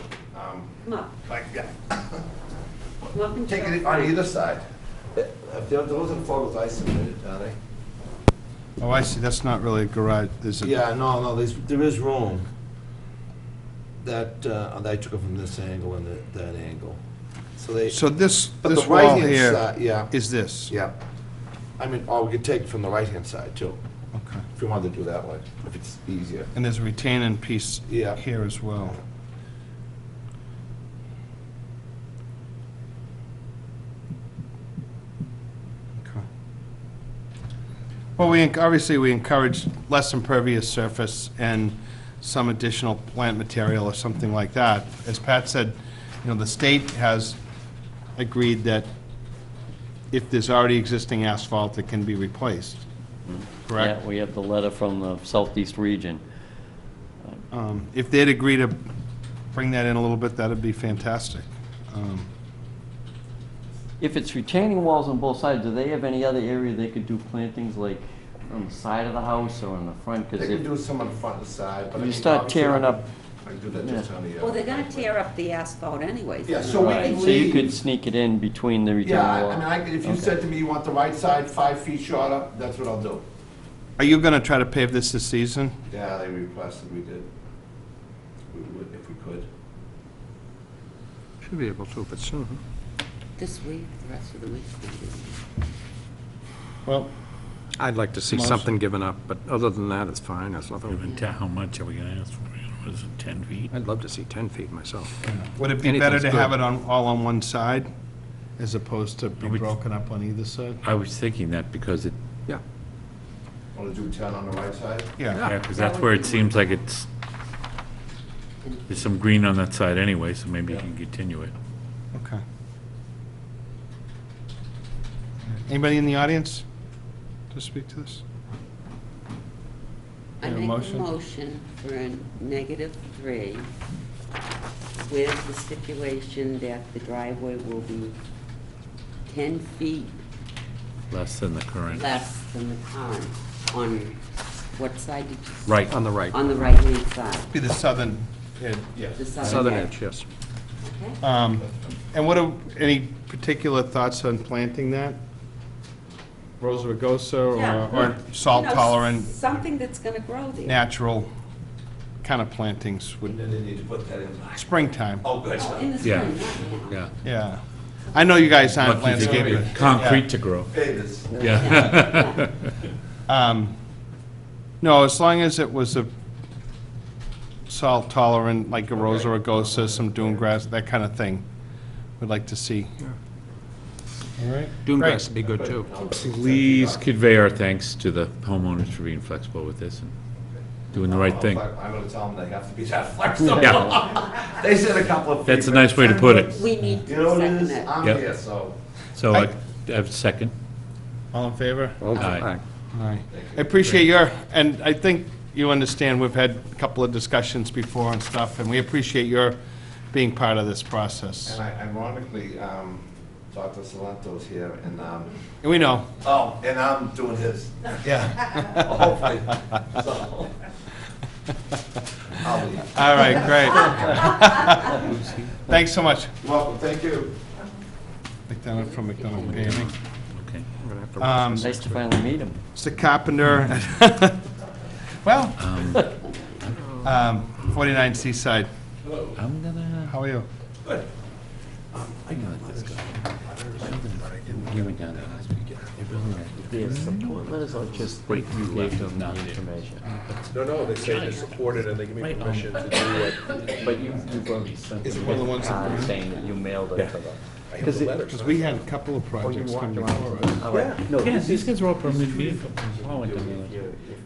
Come up, like, yeah. come up and Take show it on us. either side. Those are the photos I submitted, are they? Oh, I see, that's not really a garage, there's a... Yeah, no, there is room. That, I took it from this angle and that angle. So they, So this, but the this wall right-hand here side, yeah, is this? yeah. I mean, or we could take it from the right-hand side, too. Okay. if you wanted to do that way, if it's easier. And there's a retaining piece Yeah. here as well. Okay. Well, obviously, we encourage less impervious surface and some additional plant material or something like that. As Pat said, the state has agreed that if there's already existing asphalt, it can be replaced, correct? Yeah, we have the letter from the southeast region. If they'd agree to bring that in a little bit, that'd be fantastic. If it's retaining walls on both sides, do they have any other area they could do plantings, like on the side of the house or on the front? They Because can do some on the front and side, but I you mean, start obviously, tearing up, I can do that just on the. Well, they're gonna tear up the asphalt anyways. Yeah, so we can so you leave. could sneak it in between the retaining Yeah, wall. I mean, if you said to me you want the right side 5 feet shorter, that's what I'll do. Are you gonna try to pave this season? Yeah, they requested we did. We would, if we could. Should be able to, but soon. This week, the rest of the week's gonna be. Well, I'd like to see Most- something given up, but other than that, it's fine. There's nothing. How much are we gonna ask for? What is it, 10 feet? I'd love to see 10 feet myself. would it be better Anything's to have good. it all on one side, as opposed to be Are we- broken up on either side? I was thinking that because it, Yeah. Want to do 10 on the right side? Yeah. yeah, because that's where it seems like it's, there's some green on that side anyway, so maybe you can continue it. Okay. Anybody in the audience to speak to this? I Have a make a motion? motion for a -3 with the stipulation that the driveway will be 10 feet Less than the current. less than the current. On what side did you say? Right. On the right. On the right-hand side, Be the southern edge. the Southern edge, yes. Okay. And any particular thoughts on planting that? Rosa rugosa Yeah. or salt You know, tolerant, Something that's gonna grow there. natural kind of plantings And would, then they need to put that in. springtime, Oh, good. Oh, in the Yeah. spring, not now. Yeah. yeah. I know you guys aren't Lucky to get landscapers. concrete to grow. Pavers. Yeah. No, as long as it was a salt tolerant, like a Rosa rugosa, some dune grass, that kind of thing, we'd like to see. All right? Dune Great. grass would be good, too. Please convey our thanks to the homeowners for being flexible with this and doing the right thing. I'm gonna tell them they have to be that flexible. Yeah, They said a couple of feet. that's a nice way to put it. We need You know to what it second is? it. I'm Yep. here, so. So I have a second. All in favor? Aye. Aye. I appreciate and I think you understand, we've had a couple of discussions before and stuff, and we appreciate your being part of this process. And ironically, Dr. Salento's here, and, And we know. oh, and I'm doing his, Yeah. hopefully, so. I'll leave. All right, great. Thanks so much. Welcome, thank you. McDonough from McDonough Paving. Okay. We're gonna have to rush this. Nice to finally meet him. Mr. Carpenter. Well, 49 Seaside, I'm gonna, how are you? I can let this go. You went down there last week. Support letters or just you gave them the information? No, they say they support it and they give me permission to do it. But you've already sent Is it one of the ones that- them saying that you mailed it to them. I have the letters. Because we had a couple of projects come before us. All right. No, Yeah, this these is, guys are all permanent vehicles. Oh, I don't know.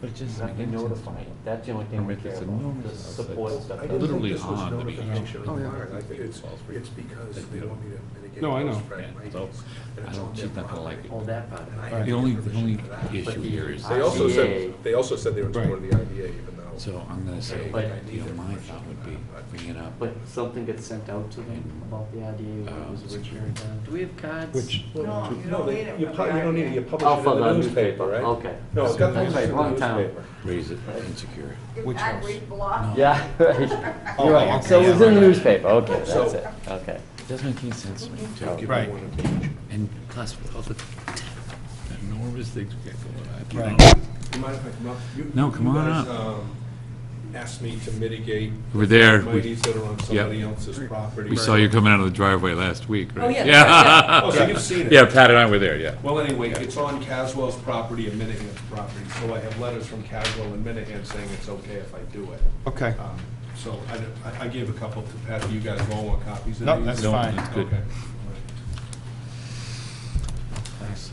But but just just be notified. That's the only thing we care It's about, the enormous. support stuff. I didn't think Literally this was on the notification Oh, yeah. required. I think it's because they don't want me to mitigate. No, I know. those threat Yeah, so writings. And I it's don't, on she's their not gonna like property. it. Oh, that part. And I Right. have The only permission for that. issue here is. They also RDA. said, they also said they were in support of the IDA, even though. So I'm gonna say, But- my thought would be, bring it up. But something gets sent out to them about the idea when it was originally done. Do we have cards? Which, No, you don't need it, you don't need it, you Oh, publish for it in the the newspaper, right? Okay. No, it's got to That's be right, in the wrong town. newspaper. Raise it, insecure. which house? Yeah, right. Oh, You're right. okay, So it was yeah, in the right. newspaper, okay, So- that's it, okay. It doesn't make any sense to me, too. Give me Right. one a page. And plus with all the enormous things we got going on. Right. You mind if I come up? You- No, come you on guys, up. asked me to mitigate. We were there. Mighties that are on somebody else's property. We saw you coming out of the driveway last week, right? Oh, yeah. Oh, so you've seen it? Yeah, Pat and I were there, yeah. Well, anyway, it's on Caswell's property and Minahan's property, so I have letters from Caswell and Minahan saying it's okay if I do it. Okay. So I gave a couple to Pat. Do you guys all want copies of No, these? that's No, fine. that's good. Okay. Thanks.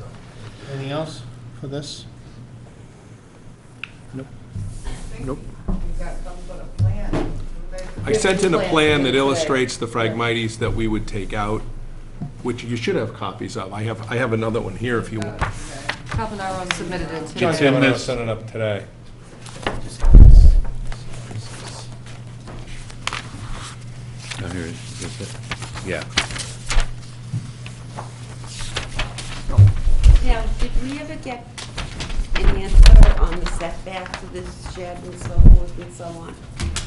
Anything else for this? Nope. I sent in a plan that Plan. illustrates the Phragmites that we would take out, which you should have copies of. I have another one here if you want. Calvinaro submitted it today. It's in I'll this. send it up today. Oh, here, is this it? Yeah. Now, did we ever get an answer on the setbacks of this shed and so forth and so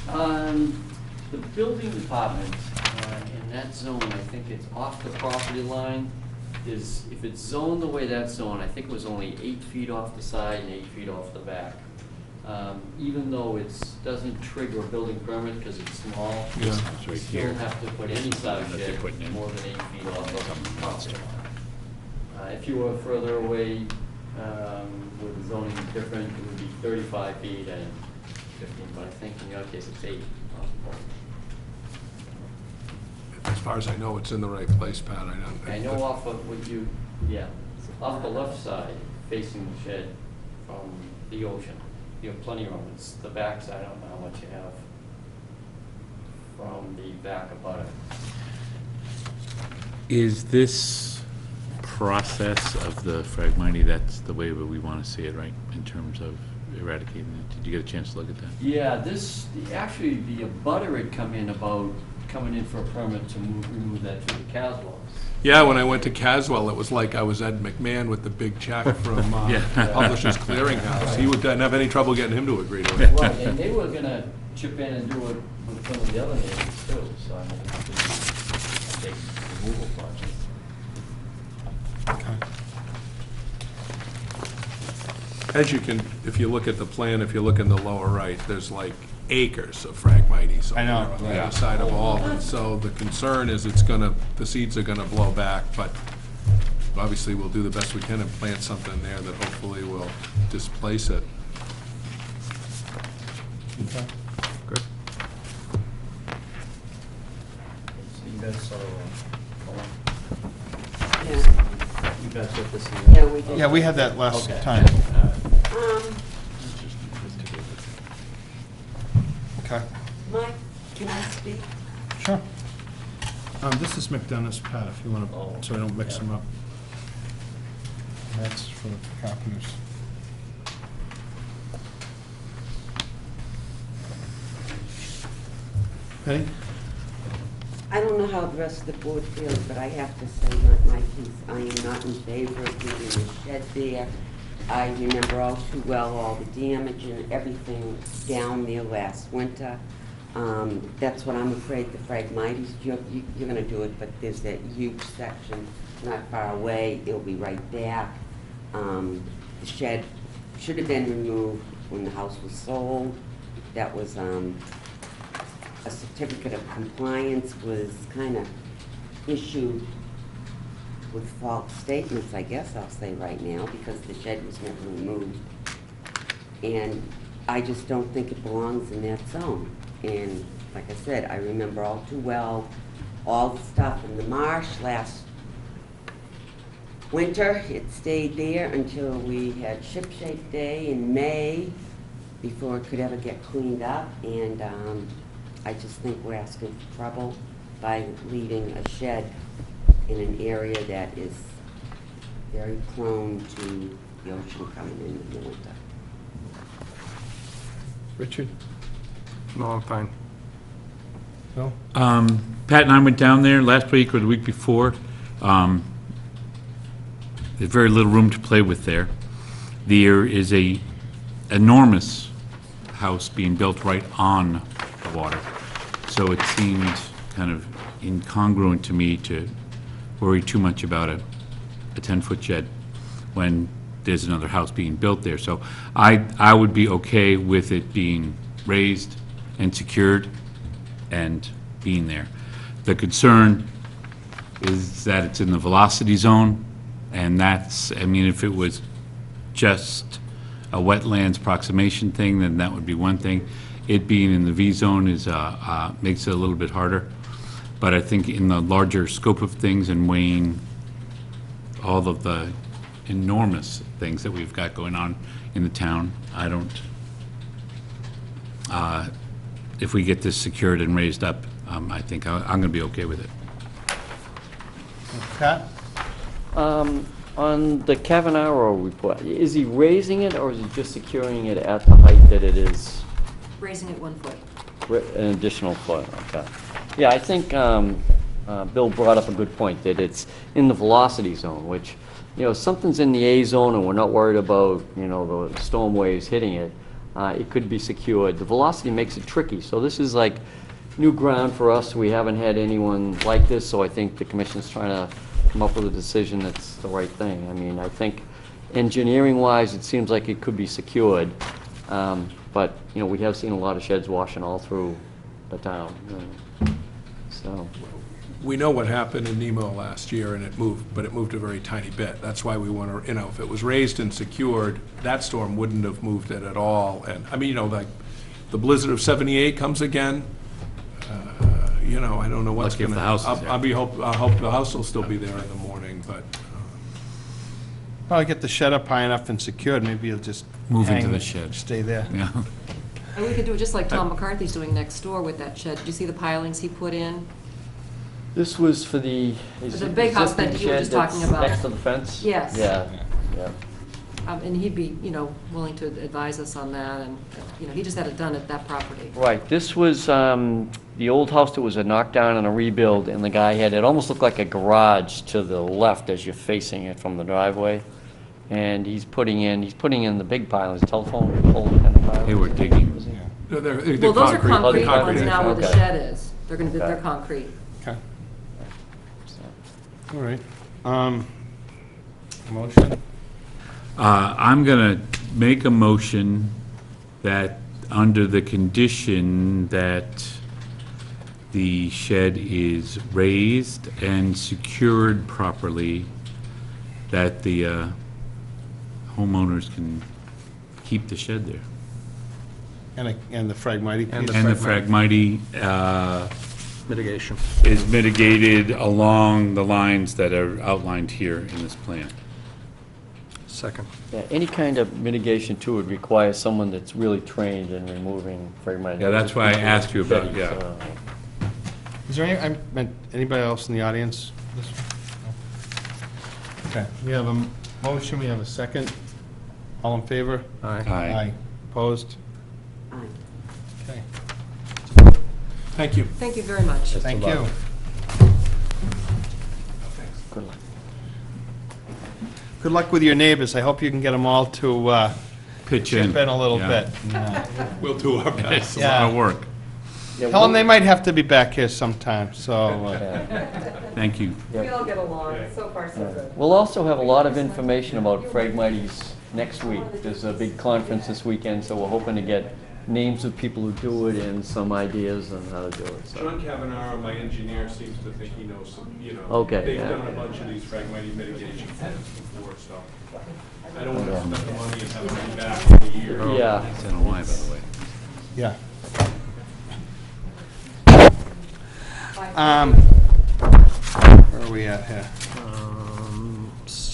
on? The building department, in that zone, I think it's off the property line, is, if it's zoned the way that's zoned, I think it was only 8 feet off the side and 8 feet off the back. Even though it doesn't trigger a building permit because it's small, It's you right still here. have to put any size That they're shed putting in. more than 8 feet off the property line. If you were further away, with the zoning different, it would be 35 feet and 15, but I think in your case it's 8 off the property. As far as I know, it's in the right place, Pat. I know off of what you, yeah, off the left side, facing the shed from the ocean, you have plenty of room. It's the back side, I don't know how much you have from the back of it. Is this process of the Phragmite, that's the way that we want to see it, right? In terms of eradicating it? Did you get a chance to look at that? Yeah, actually, the abutter had come in about coming in for a permit to remove that through the Caswells. Yeah, when I went to Caswell, it was like I was Ed McMahon with the big check from Yeah. Publishers Clearinghouse. He didn't have any trouble getting him to agree to it. Right, and they were gonna chip in and do it with some of the other neighbors too, so I mean, it could be a big removal project. As you can, if you look at the plan, if you look in the lower right, there's like acres of Phragmites I know, on the yeah. other side of Alden. So the concern is the seeds are gonna blow back, but obviously we'll do the best we can and plant something there that hopefully will displace it. Good. So you guys saw, Yeah, you guys got this in yeah, we did. Yeah, we had that last Okay. time. Um, Okay. Mike, can I speak? Sure. This is McDonough, Pat, if you want to, so I don't mix them up. That's for the carpenters. Penny? I don't know how the rest of the board feels, but I have to say my piece. I am not in favor of leaving the shed there. I remember all too well all the damage and everything down there last winter. That's what I'm afraid the Phragmites, you're gonna do it, but there's that huge section not far away, it'll be right back. The shed should have been removed when the house was sold. That was, a certificate of compliance was kind of issued with false statements, I guess I'll say right now, because the shed was never removed. And I just don't think it belongs in that zone. And like I said, I remember all too well all the stuff in the marsh last winter. It stayed there until we had Ship Shape Day in May before it could ever get cleaned up. And I just think we're asking for trouble by leaving a shed in an area that is very prone to the ocean coming in the winter. Richard? No, I'm fine. No? Pat and I went down there last week or the week before. There's very little room to play with there. There is a enormous house being built right on the water. So it seemed kind of incongruent to me to worry too much about a 10-foot shed when there's another house being built there. So I would be okay with it being raised and secured and being there. The concern is that it's in the velocity zone, and that's, I mean, if it was just a wetlands approximation thing, then that would be one thing. It being in the V zone is, makes it a little bit harder. But I think in the larger scope of things and weighing all of the enormous things that we've got going on in the town, I don't, if we get this secured and raised up, I think I'm going to be okay with it. Pat? On the Cavanaro report, is he raising it, or is he just securing it at the height that it is? Raising it 1 foot. An additional foot, okay. Yeah, I think Bill brought up a good point, that it's in the velocity zone, which, you know, something's in the A zone and we're not worried about, you know, the storm waves hitting it, it could be secured. The velocity makes it tricky, so this is like new ground for us. We haven't had anyone like this, so I think the commission's trying to come up with a decision that's the right thing. I mean, I think engineering-wise, it seems like it could be secured, but, you know, we have seen a lot of sheds washing all through the town, so. We know what happened in Nemo last year, and it moved, but it moved a very tiny bit. That's why we want to, you know, if it was raised and secured, that storm wouldn't have moved it at all. And, I mean, you know, like, the blizzard of '78 comes again, you know, I don't know what's Lucky if going to... the house is there. I hope the house will still be there in the morning, but... Probably get the shed up high enough and secured, maybe you'll just Move into hang the it, shed. Stay there. Yeah. And we could do it just like Tom McCarthy's doing next door with that shed. Did you see the pilings he put in? This was for the The big house that existing you were shed just talking that's about. next to the fence? Yes. Yeah, yeah. And he'd be, you know, willing to advise us on that, and, you know, he just had it done at that property. Right, this was the old house that was a knockdown and a rebuild, and the guy had, it almost looked like a garage to the left as you're facing it from the driveway. And he's putting in the big pilings, telephone pole kind of pilings. They were digging. No, they're Well, those are concrete concrete, ones now where the okay. shed is. They're gonna be, they're Okay. concrete. Okay, So. all right. Motion? I'm going to make a motion that, under the condition that the shed is raised and secured properly, that the homeowners can keep the shed there. And the Phragmite And piece? And the Phragmite Mitigation. is mitigated along the lines that are outlined here in this plan. Second. Yeah, any kind of mitigation too would require someone that's really trained in removing fragments. Yeah, that's why I asked you about, yeah. Is there anybody else in the audience? This one? No. Okay, we have a motion, we have a second. All in favor? Aye. Aye. Opposed? Aye. Okay, Thank you. Thank you very much. thank you. Good luck. Good luck with your neighbors. I hope you can get them all to Pitch chip in a little Yeah. bit. Yeah. We'll do our best. It's a lot of work. Yeah, Tell them they might have to be back here sometime, so, Thank you. We all get along, so far so good. We'll also have a lot of information about Phragmites next week. There's a big conference this weekend, so we're hoping to get names of people who do it and some ideas on how to do it, so. John Cavanaro, my engineer, seems to think he knows some, you know. Okay, They've yeah. done a bunch of these fragmity mitigation plans before, so I don't want to spend the money and have to be back in a year. Yeah. Thanks, NOI, by the way. yeah. Bye. Where are we at here?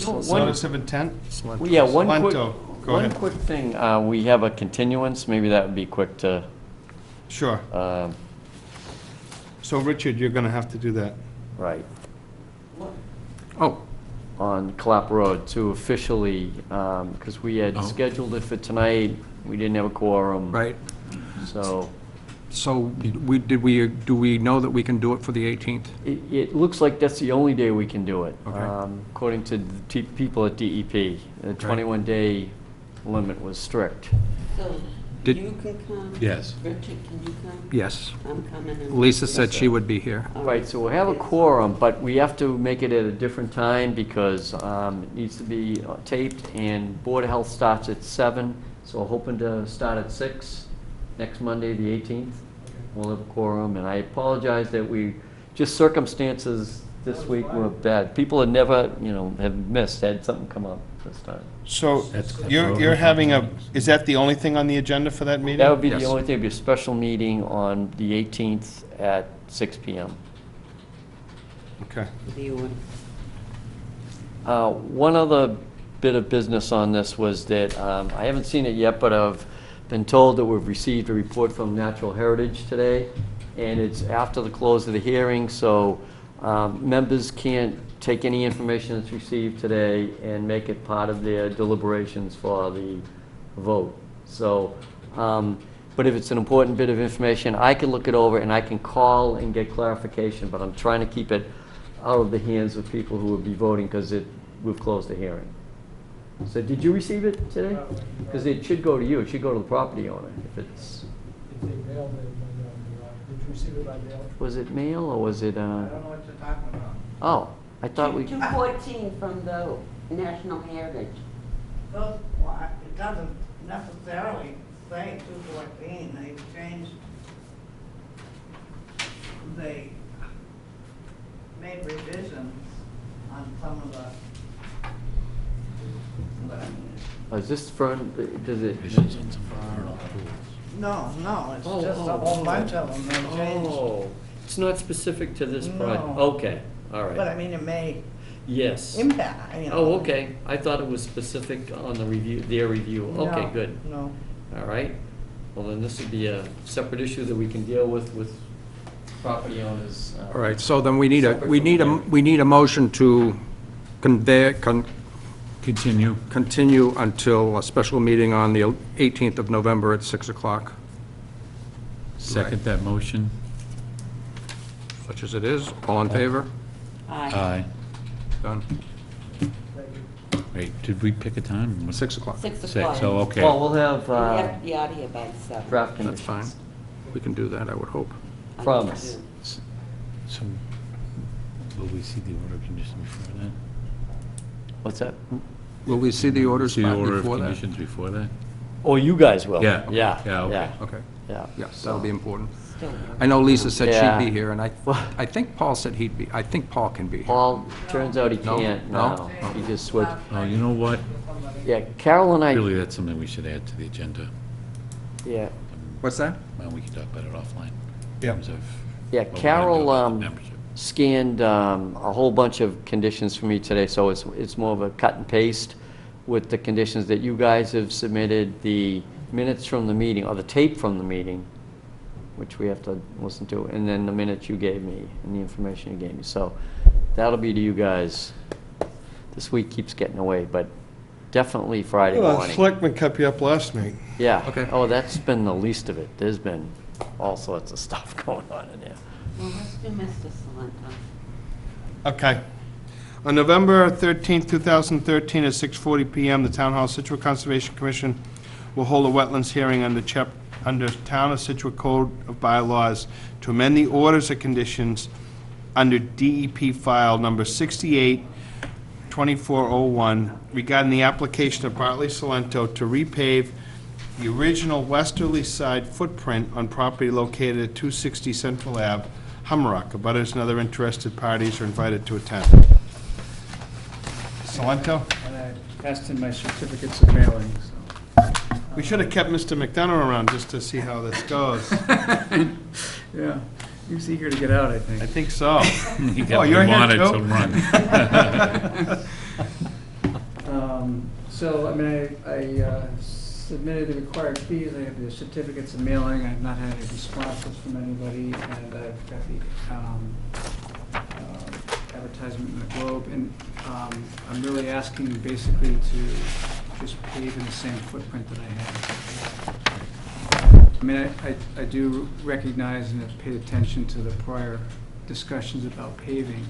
One- Notice of intent? Well, yeah, one quick, Lento, go one ahead. quick thing, we have a continuance, maybe that would be quick to, Sure. So, Richard, you're gonna have to do that. right, Oh, on Clap Road to officially, because we had Oh. scheduled it for tonight, we didn't have a quorum. right. So, So do we know that we can do it for the 18th? it looks like that's the only day we can do it. Okay. According to the people at DEP, the 21-day limit was strict. So, Did- you can come? Yes. Richard, can you come? Yes. I'm coming. and- Lisa said she would be here. Right, so we'll have a quorum, but we have to make it at a different time because it needs to be taped, and Board of Health starts at 7, so we're hoping to start at 6 next Monday, the 18th. we'll have a quorum, and I apologize that just circumstances this week were bad. People had never, have had something come up this time. So That's good. you're having is that the only thing on the agenda for that meeting? That would be the Yes. only thing, it'd be a special meeting on the 18th at 6 PM. Okay. Do you want- One other bit of business on this was that, I haven't seen it yet, but I've been told that we've received a report from Natural Heritage today, and it's after the close of the hearing, so members can't take any information that's received today and make it part of their deliberations for the vote. So, but if it's an important bit of information, I can look it over and I can call and get clarification, but I'm trying to keep it out of the hands of people who would be voting because we've closed the hearing. So did you receive it today? Because it should go to you, it should go to the property owner if it's, If they mailed it, did you receive it by mail? was it mail or was it, I don't know what you're talking about. oh, I thought we, 214 from the National Heritage. Those, it doesn't necessarily say 214, they changed, they made revisions on some of the, is this from, does it? no, it's Oh, just a oh, whole oh. bunch of them, they changed. Oh, it's not specific to this project? No. Okay, all But I right. mean, it may Yes. impact, Oh, okay. I thought it was specific on the review, their review. Okay, No, good. No. All right. Well, then this would be a separate issue that we can deal with property owners. All right, so then we need a, Separate we from need a, hearing. we need a motion to Continue. continue until a special meeting on the 18th of November at 6 o'clock, Second that motion. such as it is. All in favor? Aye. Done. Wait, did we pick a time? 6 o'clock. 6 Six, o'clock. so, okay. Well, we'll have We have to be out here by 7. draft That's conditions. fine. We can do that, I would hope. Promise. So, will we see the order of conditions before that? What's that? Will we see the orders See the order of before that? conditions before that? Oh, you guys will? Yeah. Yeah. Yeah, okay. Yeah. Okay, Yeah. yes, that'll be important. Still. I know Lisa said Yeah. she'd be here, and I think Paul said he'd be, I think Paul can be here. Paul, turns out he No? can't No? now. He just switched. Oh, you know what? Yeah, Carol and I, Really, that's something we should add to the agenda. yeah, What's that? Well, we can talk about it offline. In Yeah. terms of yeah, what we're gonna do Carol, about the membership. scanned a whole bunch of conditions for me today, so it's more of a cut and paste with the conditions that you guys have submitted, the minutes from the meeting, or the tape from the meeting, which we have to listen to, and then the minutes you gave me and the information you gave me. So that'll be to you guys. This week keeps getting away, but definitely Friday morning. Selectmen kept you up last night. Yeah. Okay. Oh, that's been the least of it. There's been all sorts of stuff going on in there. Well, let's do Mr. Salento. Okay. On November 13th, 2013, at 6:40 PM, the Town Hall Situate Conservation Commission will hold a wetlands hearing under Town of Situate Code of Bylaws to amend the orders of conditions under DEP file number 68-2401 regarding the application of Bartley Salento to repave the original westerly side footprint on property located at 260 Central Ave, Humrock. Abutters and other interested parties are invited to attend. Salento? And I passed in my certificates of mailing, so. We should have kept Mr. McDonough around just to see how this goes. Yeah, he was eager to get out, I I think. think so. He Oh, got you're here wanted too? to run. So, I mean, I submitted the required fees, I have the certificates of mailing, I've not had any responses from anybody, and I've got the advertisement in the Globe, and I'm really asking basically to just pave in the same footprint that I have. I mean, I do recognize and have paid attention to the prior discussions about paving.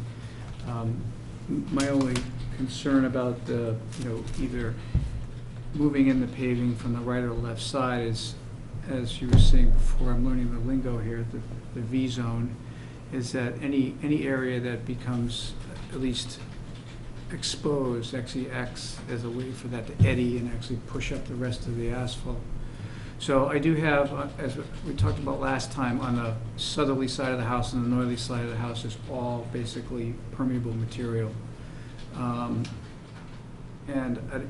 My only concern about the, either moving in the paving from the right or left side is, as you were saying before, I'm learning the lingo here, the V zone, is that any area that becomes at least exposed actually acts as a way for that to eddy and actually push up the rest of the asphalt. So I do have, as we talked about last time, on the southerly side of the house and the northerly side of the house is all basically permeable material. And,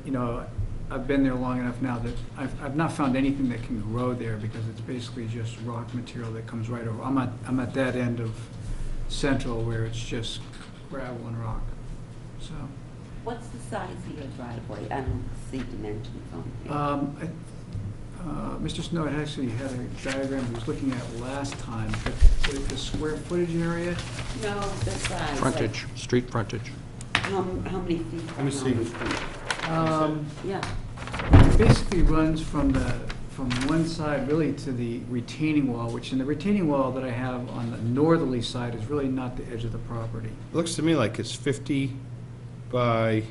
you know, I've been there long enough now that I've not found anything that can grow there because it's basically just rock material that comes right over. I'm at that end of Central where it's just gravel and rock, so. What's the size of your driveway? I don't see dimensions on here. Mr. Snow had actually had a diagram he was looking at last time, but the square footage area, No, the size. Frontage, street frontage. How many feet? Let me see. Yeah. it basically runs from one side really to the retaining wall, which in the retaining wall that I have on the northerly side is really not the edge of the property. It looks to me like it's 50 by,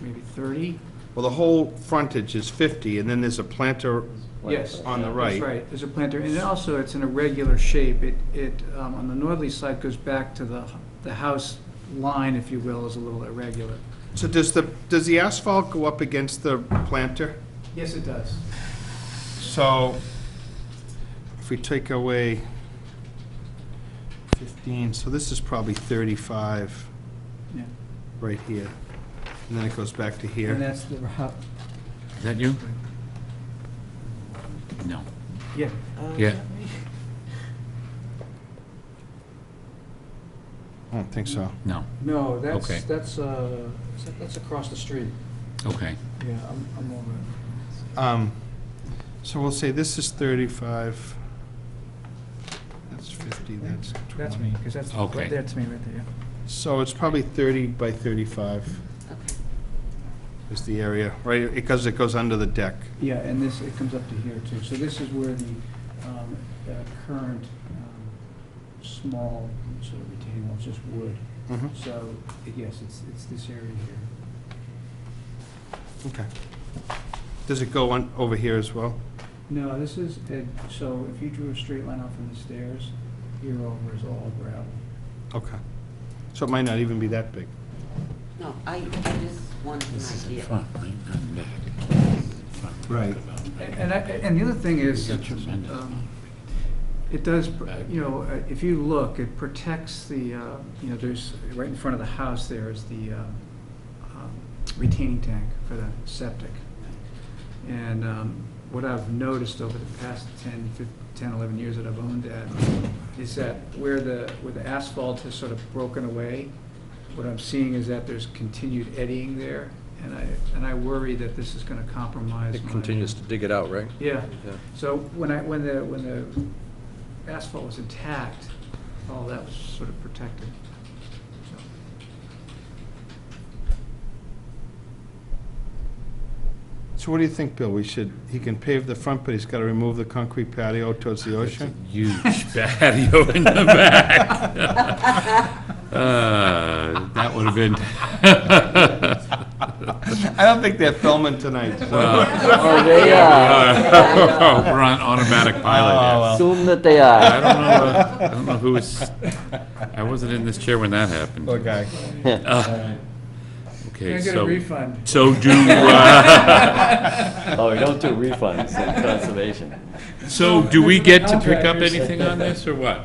Maybe 30? well, the whole frontage is 50, and then there's a planter Yes. on the right. That's right, there's a planter, and also it's in a regular shape. It on the northerly side goes back to the house line, if you will, is a little irregular. So does the asphalt go up against the planter? Yes, it does. So if we take away 15, so this is probably 35 Yeah. right here. And then it goes back to here. And that's the, Is that you? No. yeah. Yeah. I don't think so. No. No, Okay. that's across the street. Okay. Yeah, I'm over it. So we'll say this is 35. That's 50, that's 20. That's me, because that's, Okay. that's me right there, yeah. So it's probably 30 by 35 Okay. is the area, right? Because it goes under the deck. Yeah, and this, it comes up to here too. So this is where the current small sort of retaining wall is just wood. Mhm. So, yes, it's this area here. Okay. Does it go on over here as well? No, this is, so if you drew a straight line out from the stairs, here over is all gravel. Okay. So it might not even be that big. No, I just want an idea. Front, right, not back. Right. And the other thing is, That's tremendous. it does, you know, if you look, it protects the, you know, there's, right in front of the house there is the retaining tank for the septic. And what I've noticed over the past 10, 11 years that I've owned that is that where the asphalt has sort of broken away, what I'm seeing is that there's continued eddying there, and I worry that this is going to compromise It my... continues to dig it out, right? Yeah. Yeah. So when the asphalt was intact, all that was sort of protected. So, So what do you think, Bill? He can pave the front, but he's got to remove the concrete patio towards the ocean? Huge patio in the back. That would have been, I don't think they're filming tonight, so. Oh, they are. we're on automatic pilot here. Assume that they I are. don't know who was, I wasn't in this chair when that happened. Poor guy. Can Okay, I get a so, refund? so do, Oh, we don't do refunds in conservation. so do we get to pick up anything on this, or what?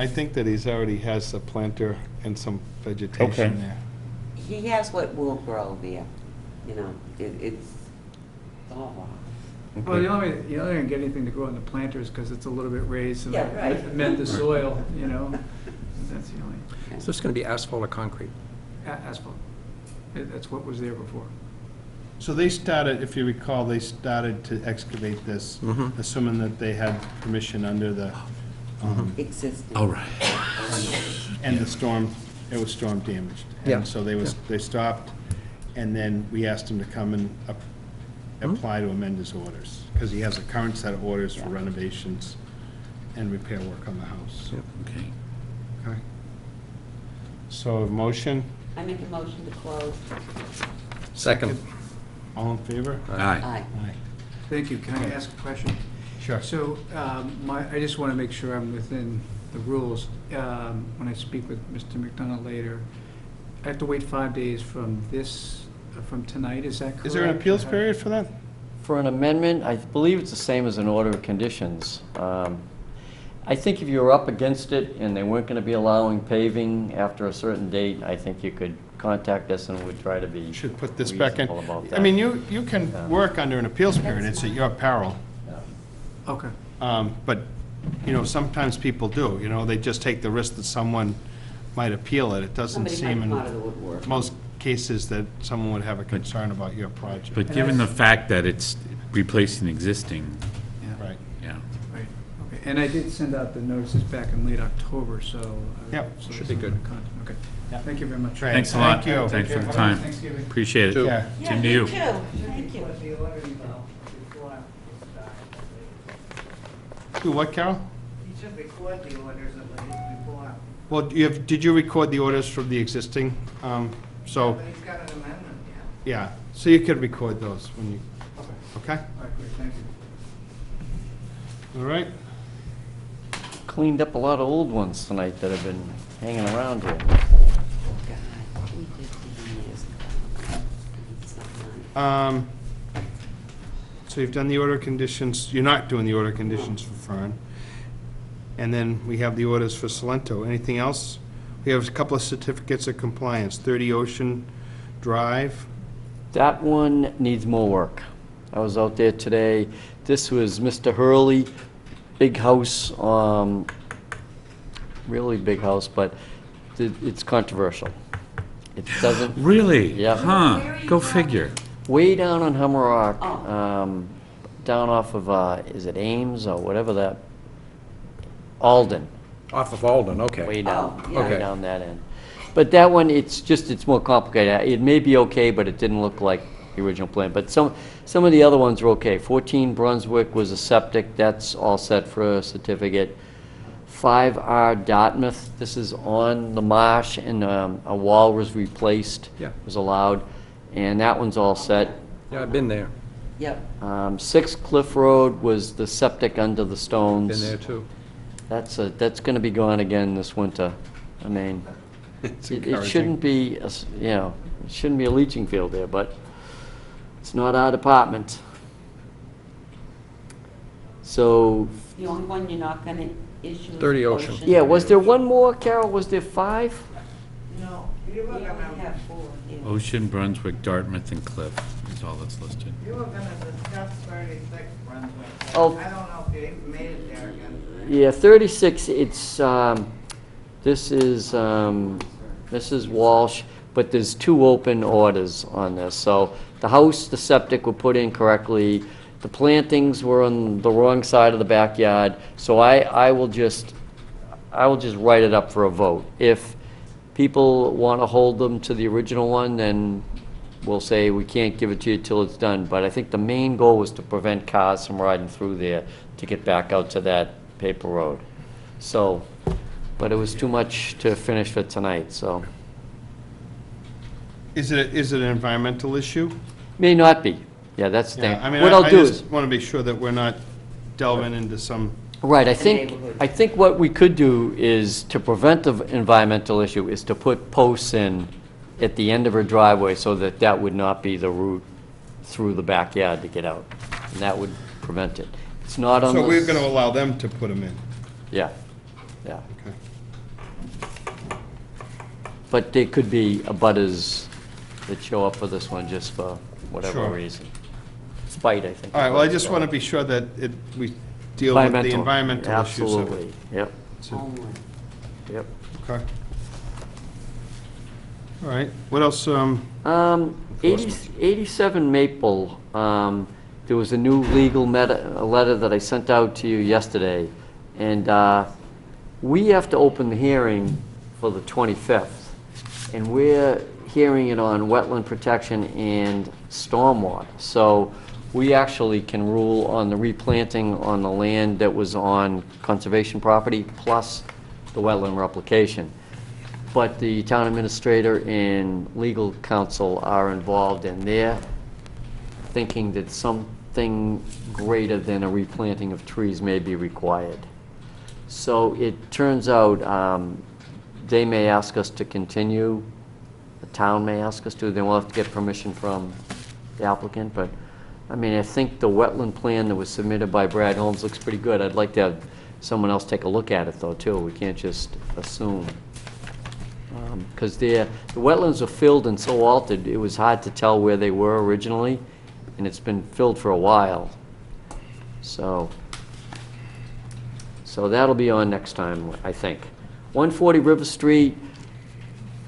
I think that he's already has a planter and some vegetation Okay. there. He has what will grow there, you know, it's all rock. Well, the only way to get anything to grow in the planter is because it's a little bit raised, so Yeah, that right. amend the soil, you know? That's the only, Is this going to be asphalt or concrete? asphalt. That's what was there before. So they started, if you recall, they started to excavate this, Mhm. assuming that they had permission under the, Existing. All right. and the storm, it was storm damaged. Yeah. And so they stopped, and then we asked him to come and apply to amend his orders, because he has a current set of orders for renovations and repair work on the house. Yep. Okay. Okay. So a motion, I make a motion to close. Second. all in favor? Aye. Aye. Aye. Thank you. Can I ask a question? Sure. So, I just want to make sure I'm within the rules. When I speak with Mr. McDonough later, I have to wait 5 days from tonight, is that correct? Is there an appeals period for that? For an amendment, I believe it's the same as an order of conditions. I think if you were up against it and they weren't going to be allowing paving after a certain date, I think you could contact us and we'd try to be Should put this back in. reasonable about I that. mean, you can work under an appeals period, it's at your peril. Okay. But, you know, sometimes people do, you know, they just take the risk that someone might appeal it. It doesn't Somebody seem might in come out of the woodwork. most cases that someone would have a concern about your project. But given the fact that it's replacing existing, Right. yeah. Right, okay. And I did send out the notices back in late October, so. Yep, so should it's be on good. the content. Okay. Yep. Thank you very much. Great. Thanks a lot. Thank you. Thanks for the Have a time. nice Thanksgiving. Appreciate it. Yeah. Same to you. Thank you. Do what, Carol? You should record the orders of the before. Well, did you record the orders from the existing? So, But he's got an amendment, yeah, so you could record those when you, yeah. okay? All right, great, thank you. All right? Cleaned up a lot of old ones tonight that have been hanging around here. God, we did 10 years ago. It's not done. So you've done the order of conditions, you're not doing the order of conditions for Fern. And then we have the orders for Salento. Anything else? We have a couple of certificates of compliance, 30 Ocean Drive. That one needs more work. I was out there today. This was Mr. Hurley, big house, really big house, but it's controversial. It doesn't, Really? Yeah. Huh, go figure. way down on Hummerock, Oh. down off of, is it Ames or whatever that, Alden, Off of Alden, okay. way down, Oh, yeah. way Okay. down that end. But that one, it's more complicated. It may be okay, but it didn't look like the original plan. But some of the other ones are okay. 14 Brunswick was a septic, that's all set for a certificate. 5R Dartmouth, this is on the marsh, and a wall was replaced. Yeah. Was allowed, and that one's all set. Yeah, I've been there, Yep. 6 Cliff Road was the septic under the stones. been there too. That's gonna be gone again this winter. I mean, It's it encouraging. shouldn't be, it shouldn't be a leaching field there, but it's not our department. So, The only one you're not gonna issue is 30 Ocean. yeah, was there one more, Carol? Was there 5? No, you were We gonna, only have 4. yeah. Ocean, Brunswick, Dartmouth, and Cliff is all that's listed. you were gonna discuss 36 Brunswick. Oh. I don't know if you even made it there again. Yeah, 36, it's, this is Mrs. Walsh, but there's 2 open orders on this. So the house, the septic were put in correctly, the plantings were on the wrong side of the backyard, so I will just write it up for a vote. If people want to hold them to the original one, then we'll say we can't give it to you till it's done. But I think the main goal was to prevent cars from riding through there to get back out to that paper road. So, but it was too much to finish for tonight, so. Is it an environmental issue? May not be. Yeah, that's the thing. Yeah, I mean, What I'll I do just is, want to be sure that we're not delving into some, right, The neighborhood. I think what we could do is, to prevent the environmental issue, is to put posts in at the end of her driveway so that that would not be the route through the backyard to get out. And that would prevent it. It's not on the... so we're going to allow them to put them in. Yeah, yeah. Okay. But there could be abutters that show up for this one just for whatever Sure. reason. Spite, I think. All right, well, I just want to be sure that we deal with the environmental issues of it. Absolutely, yep, Only. yep. Okay. All right, what else? 87 Maple, there was a new legal a letter that I sent out to you yesterday, and we have to open the hearing for the 25th, and we're hearing it on wetland protection and stormwater. So we actually can rule on the replanting on the land that was on conservation property, plus the wetland replication. But the town administrator and legal counsel are involved, and they're thinking that something greater than a replanting of trees may be required. So it turns out they may ask us to continue, the town may ask us to, then we'll have to get permission from the applicant, but I mean, I think the wetland plan that was submitted by Brad Holmes looks pretty good. I'd like to have someone else take a look at it, though, too. We can't just assume. Because the wetlands are filled and so altered, it was hard to tell where they were originally, and it's been filled for a while. So that'll be on next time, I think. 140 River Street,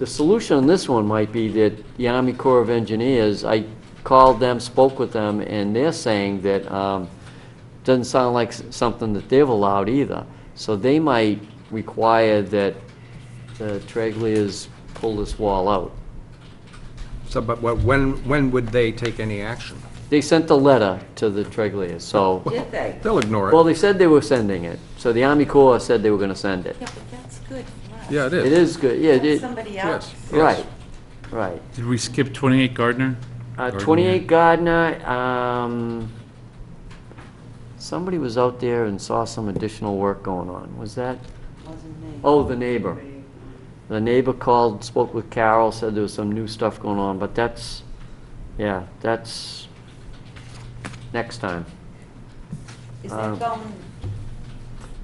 the solution on this one might be that the Army Corps of Engineers, I called them, spoke with them, and they're saying that doesn't sound like something that they've allowed either. So they might require that the Treglias pull this wall out. So, but when would they take any action? They sent a letter to the Treglias, so, Did they? They'll ignore well, it. they said they were sending it. So the Army Corps said they were gonna send it. Yeah, but that's good for us. Yeah, it It is. is good, yeah, Let it, somebody else. Yes. right, right. Did we skip 28 Gardner? 28 Gardner, somebody was out there and saw some additional work going on. Was that? Wasn't me. Oh, the neighbor. The neighbor called, spoke with Carol, said there was some new stuff going on, but that's, yeah, that's next time. Is that going?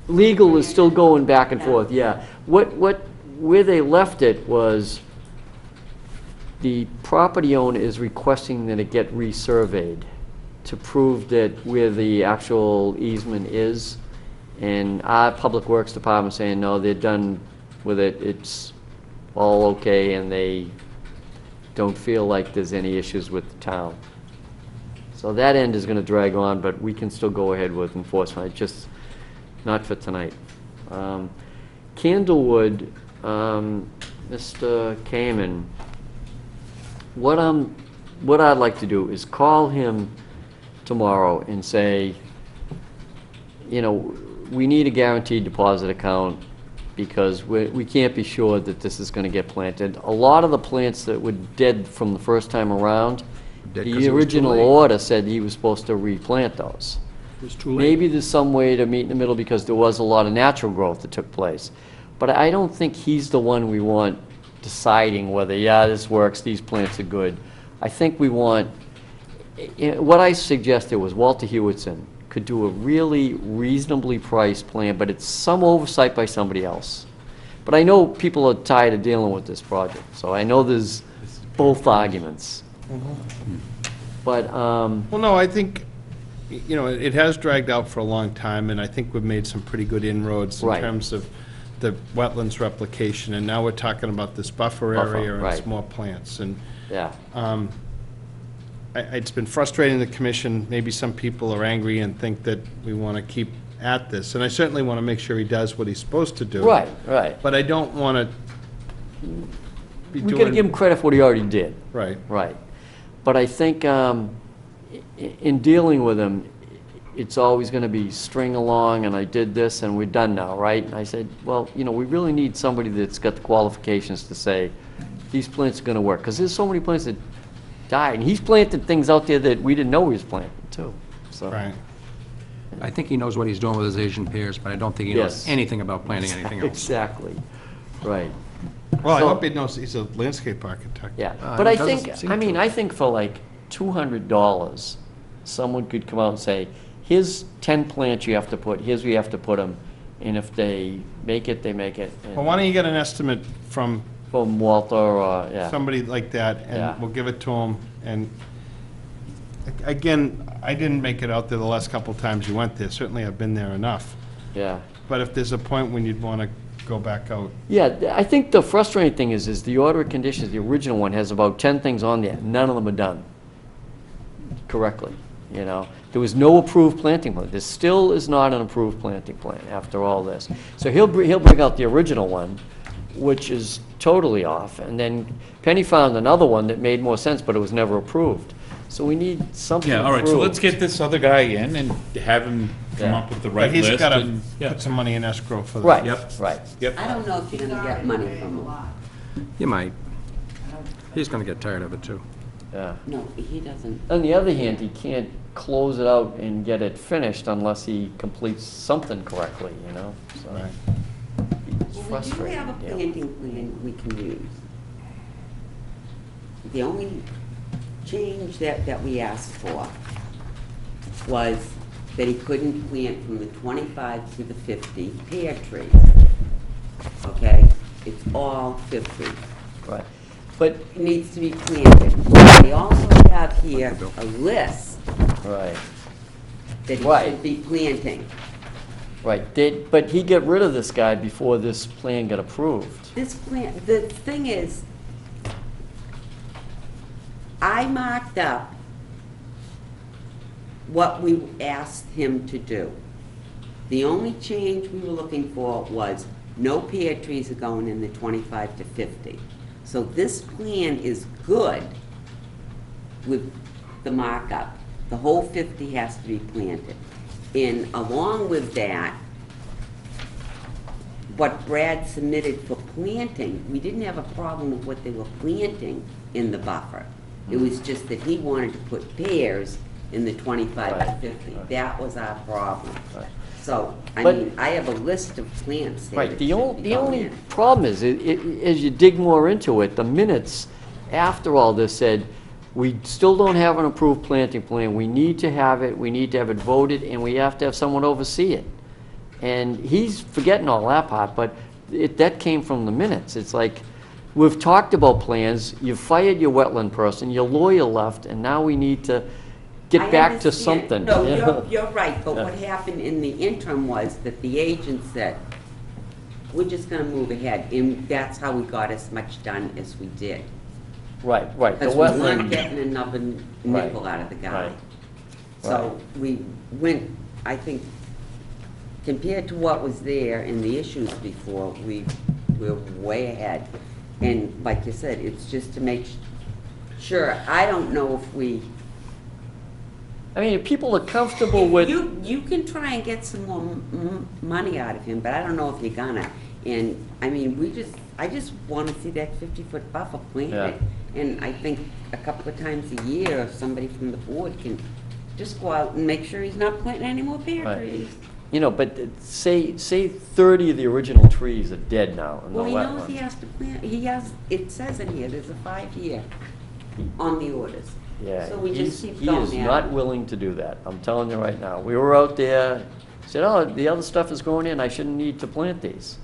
Legal is still going back and forth, yeah. Where they left it was the property owner is requesting that it get resurveyed to prove that where the actual easement is. And our Public Works Department saying, no, they're done with it, it's all okay, and they don't feel like there's any issues with the town. So that end is gonna drag on, but we can still go ahead with enforcement, just not for tonight. Candlewood, Mr. Kamen, what I'd like to do is call him tomorrow and say, you know, we need a guaranteed deposit account because we can't be sure that this is gonna get planted. A lot of the plants that were dead from the first time around, Dead 'cause the it was too original late. order said he was supposed to replant those. It was too late. Maybe there's some way to meet in the middle because there was a lot of natural growth that took place. But I don't think he's the one we want deciding whether, yeah, this works, these plants are good. I think we want, what I suggested was Walter Hewitson could do a really reasonably priced plan, but it's some oversight by somebody else. But I know people are tired of dealing with this project, so I know there's both arguments. But, Well, no, I think, you know, it has dragged out for a long time, and I think we've made some pretty good inroads in Right. terms of the wetlands replication, and now we're talking about this buffer Buffer, area and right. some more plants, and yeah, it's been frustrating the commission. Maybe some people are angry and think that we want to keep at this, and I certainly want to make sure he does what he's supposed to do. right, right. But I don't want to be We gotta give him doing, credit for what he already did. right. Right. But I think in dealing with him, it's always going to be string along, and I did this, and we're done now, right? And I said, well, you know, we really need somebody that's got the qualifications to say, these plants are going to work. Because there's so many plants that died, and he's planted things out there that we didn't know he was planting, too. So, Right. I think he knows what he's doing with his Asian pears, but I don't think he knows Yes. anything about planting anything else. Exactly, right. Well, I So- hope he knows he's a landscape architect. Yeah, Uh, but it I doesn't think, seem I mean, to. I think for like $200, someone could come out and say, here's 10 plants you have to put, here's where you have to put them, and if they make it, they make it. and- Well, why don't you get an estimate from From Walter, or, yeah. somebody like that, Yeah. and we'll give it to him, and again, I didn't make it out there the last couple of times you went there, certainly I've been there enough, Yeah. but if there's a point when you'd want to go back out, Yeah, I think the frustrating thing is the order of conditions, the original one has about 10 things on there, none of them are done correctly, you know? There was no approved planting plan. There still is not an approved planting plan after all this. So he'll bring out the original one, which is totally off, and then Penny found another one that made more sense, but it was never approved. So we need something Yeah, all right, so approved. let's get this other guy in and have him come Yeah. up with the but right he's list. got to and- yeah. put some money in escrow for that. Right, Yep. right. Yep. I don't know if you're gonna get money from him. You might. He's gonna get tired of it, too. Yeah. No, he doesn't. On the other hand, he can't close it out and get it finished unless he completes something correctly, you know? So Right. it's Well, we do frustrating. have a yeah. planting plan we can use. The only change that we asked for was that he couldn't plant from the 25 to the 50 pear trees. Okay? It's all 50. Right. But, It needs to be planted. We also have here a list right, that he Right. should be planting. right. But he got rid of this guy before this plan got approved. This plant, the thing is, I marked up what we asked him to do. The only change we were looking for was no pear trees are going in the 25 to 50. So this plan is good with the markup. The whole 50 has to be planted. And along with that, what Brad submitted for planting, we didn't have a problem with what they were planting in the buffer. It was just that he wanted to put pears in the 25 to Right. 50. Right. That was our problem. Right. So, I But- mean, I have a list of plants there Right, that the should only, be the going only in. problem is, as you dig more into it, the minutes after all this said, we still don't have an approved planting plan, we need to have it voted, and we have to have someone oversee it. And he's forgetting all that part, but that came from the minutes. It's like, we've talked about plans, you've fired your wetland person, your lawyer left, and now we need to get I back to understand. something. No, you know? you're right, but Yeah. what happened in the interim was that the agent said, we're just gonna move ahead, and that's how we got as much done as we did. Right, the Because we weren't wetland, getting another nickel out of the guy. Right. So we went, I think, compared to what was there and the issues before, we're way ahead. And like you said, it's just to make sure, I don't know if we, I mean, if people are comfortable with. you can try and get some more money out of him, but I don't know if you're gonna. And, I mean, I just wanna see that 50-foot buffer planted. And I think a couple of times a year, if somebody from the board can just go out and make sure he's not planting any more pear Right. trees. You know, but say 30 of the original trees are dead now in the Well, he knows he wetland. has to plant, it says in here, there's a 5-year on the orders. Yeah, So we just keep he going is at not it. willing to do that, I'm telling you right now. We were out there, said, oh, the other stuff is going in, I shouldn't need to plant these.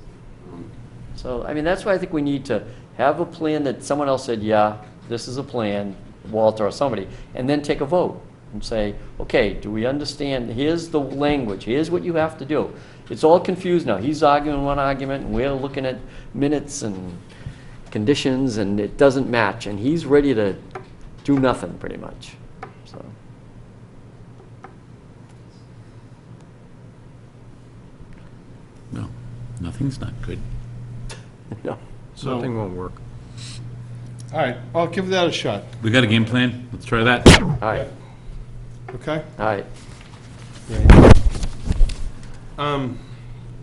So, I mean, that's why I think we need to have a plan that someone else said, yeah, this is a plan, Walter or somebody, and then take a vote and say, okay, do we understand, here's the language, here's what you have to do. It's all confused now. He's arguing one argument, and we're looking at minutes and conditions, and it doesn't match, and he's ready to do nothing, pretty much, so. No, nothing's not good. No. So, Nothing won't work. all right, I'll give that a shot, We got a game plan? Let's try that. All right, okay? all right.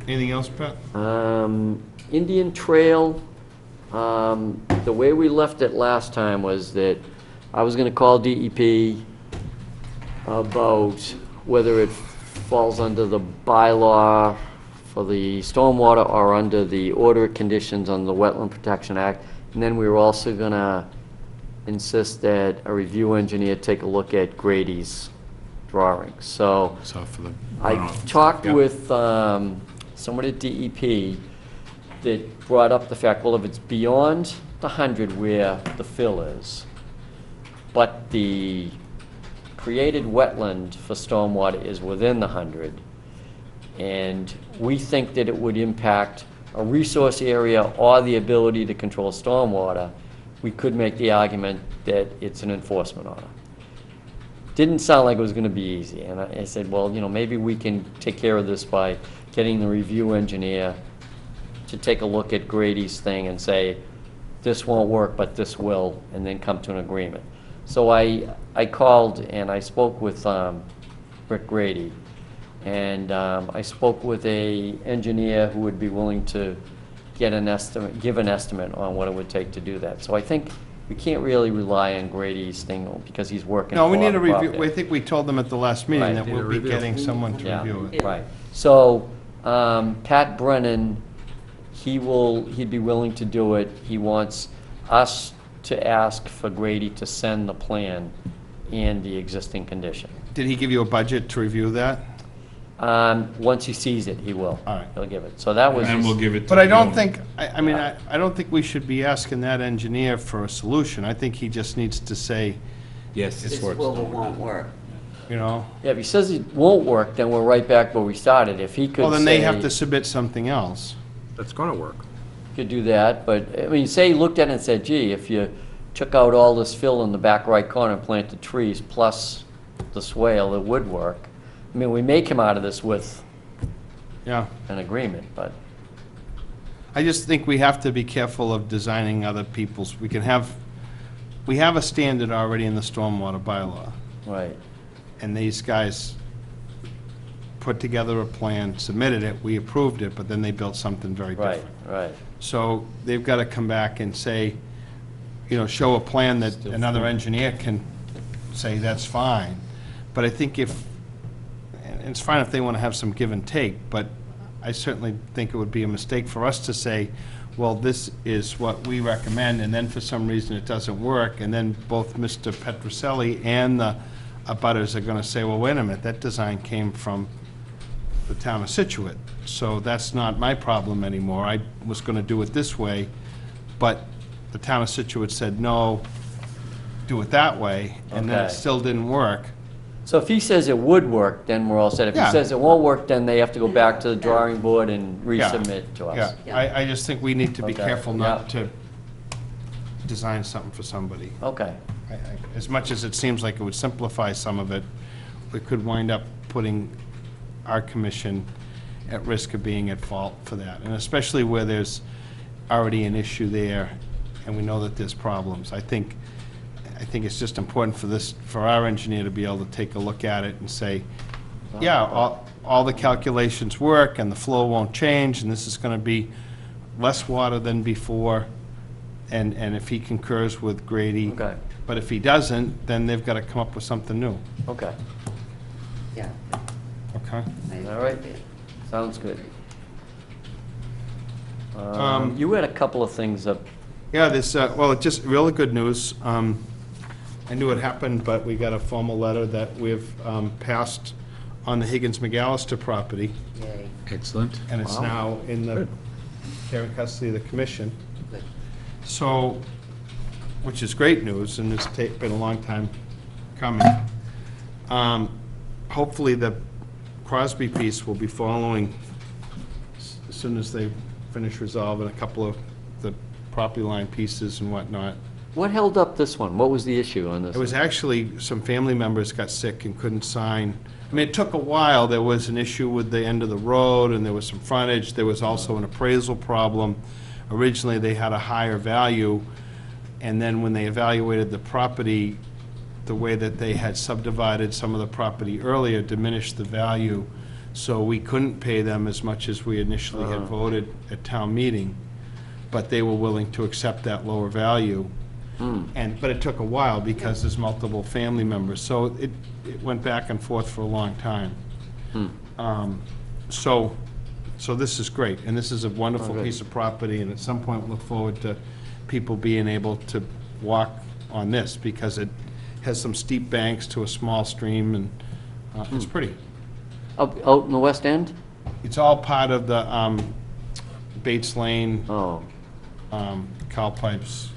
Anything else, Pat? Indian Trail, the way we left it last time was that I was gonna call DEP about whether it falls under the bylaw for the stormwater or under the order of conditions on the Wetland Protection Act. And then we were also gonna insist that a review engineer take a look at Grady's drawings. So So for the I runoff. talked Yeah. with someone at DEP that brought up the fact, well, if it's beyond the 100 where the fill is, but the created wetland for stormwater is within the 100, and we think that it would impact a resource area or the ability to control stormwater, we could make the argument that it's an enforcement order. Didn't sound like it was gonna be easy, and I said, well, you know, maybe we can take care of this by getting the review engineer to take a look at Grady's thing and say, this won't work, but this will, and then come to an agreement. So I called and I spoke with Rick Grady, and I spoke with a engineer who would be willing to get an estimate, give an estimate on what it would take to do that. So I think we can't really rely on Grady's thing because he's working. No, we for need a the review, I project. think we told them at the last meeting Right. that Need a we'll be review. getting someone to Yeah. review it. Right. So, Pat Brennan, he'd be willing to do it. He wants us to ask for Grady to send the plan and the existing condition. Did he give you a budget to review that? Once he sees it, he will. All right. He'll give it. So that was. And we'll give it to. But I don't Bill. think, I mean, I don't think we should be asking that engineer for a solution. I think he just needs to say, Yes, This this works. will or won't work. you know, Yeah, if he says it won't work, then we're right back where we started. If he could say. well, then they have to submit something else. That's gonna work. Could do that, but, I mean, say he looked at it and said, gee, if you took out all this fill in the back right corner and planted trees plus the swale, it would work. I mean, we may come out of this with Yeah. an agreement, but, I just think we have to be careful of designing other people's, we have a standard already in the stormwater bylaw, right. and these guys put together a plan, submitted it, we approved it, but then they built something very Right, different. right. So they've got to come back and say, you know, show a plan that another engineer can say, that's fine. But I think if, and it's fine if they want to have some give and take, but I certainly think it would be a mistake for us to say, well, this is what we recommend, and then for some reason it doesn't work, and then both Mr. Petroselli and the abutters are going to say, well, wait a minute, that design came from the town of Scituate, so that's not my problem anymore. I was going to do it this way, but the town of Scituate said, no, do it that way, and then it Okay. still didn't work. So if he says it would work, then we're all set. If he Yeah. says it won't work, then they have to go back to the drawing board and Yeah. resubmit to us. Yeah, I just think we need to be Okay. careful Yeah. not to design something for somebody. Okay, As much as it seems like it would simplify some of it, we could wind up putting our commission at risk of being at fault for that, and especially where there's already an issue there, and we know that there's problems. I think it's just important for our engineer to be able to take a look at it and say, yeah, all the calculations work, and the flow won't change, and this is gonna be less water than before, and if he concurs with Grady. Okay. But if he doesn't, then they've gotta come up with something new, okay. Yeah. okay? I All right. agree with it. Sounds good. Um, You had a couple of things up. Yeah, this, well, it's just really good news. I knew it happened, but we got a formal letter that we've passed on the Higgins-McAllister property, Yay, Excellent. and it's now in the care and custody of the commission. good. So, which is great news, and it's been a long time coming. Hopefully, the Crosby piece will be following as soon as they finish resolving a couple of the property line pieces and whatnot. What held up this one? What was the issue on this? It was actually, some family members got sick and couldn't sign. I mean, it took a while. There was an issue with the end of the road, and there was some frontage. There was also an appraisal problem. Originally, they had a higher value, and then when they evaluated the property, the way that they had subdivided some of the property earlier diminished the value, so we couldn't pay them as much as we initially had voted at town meeting, but they were willing to accept that lower value. But it took a while because there's multiple family members, so it went back and forth for a long time. So this is great, and this is a wonderful good. piece of property, and at some point, look forward to people being able to walk on this, because it has some steep banks to a small stream, and it's pretty. Out in the west end? It's all part of the Bates Lane, Oh, Cal Pipes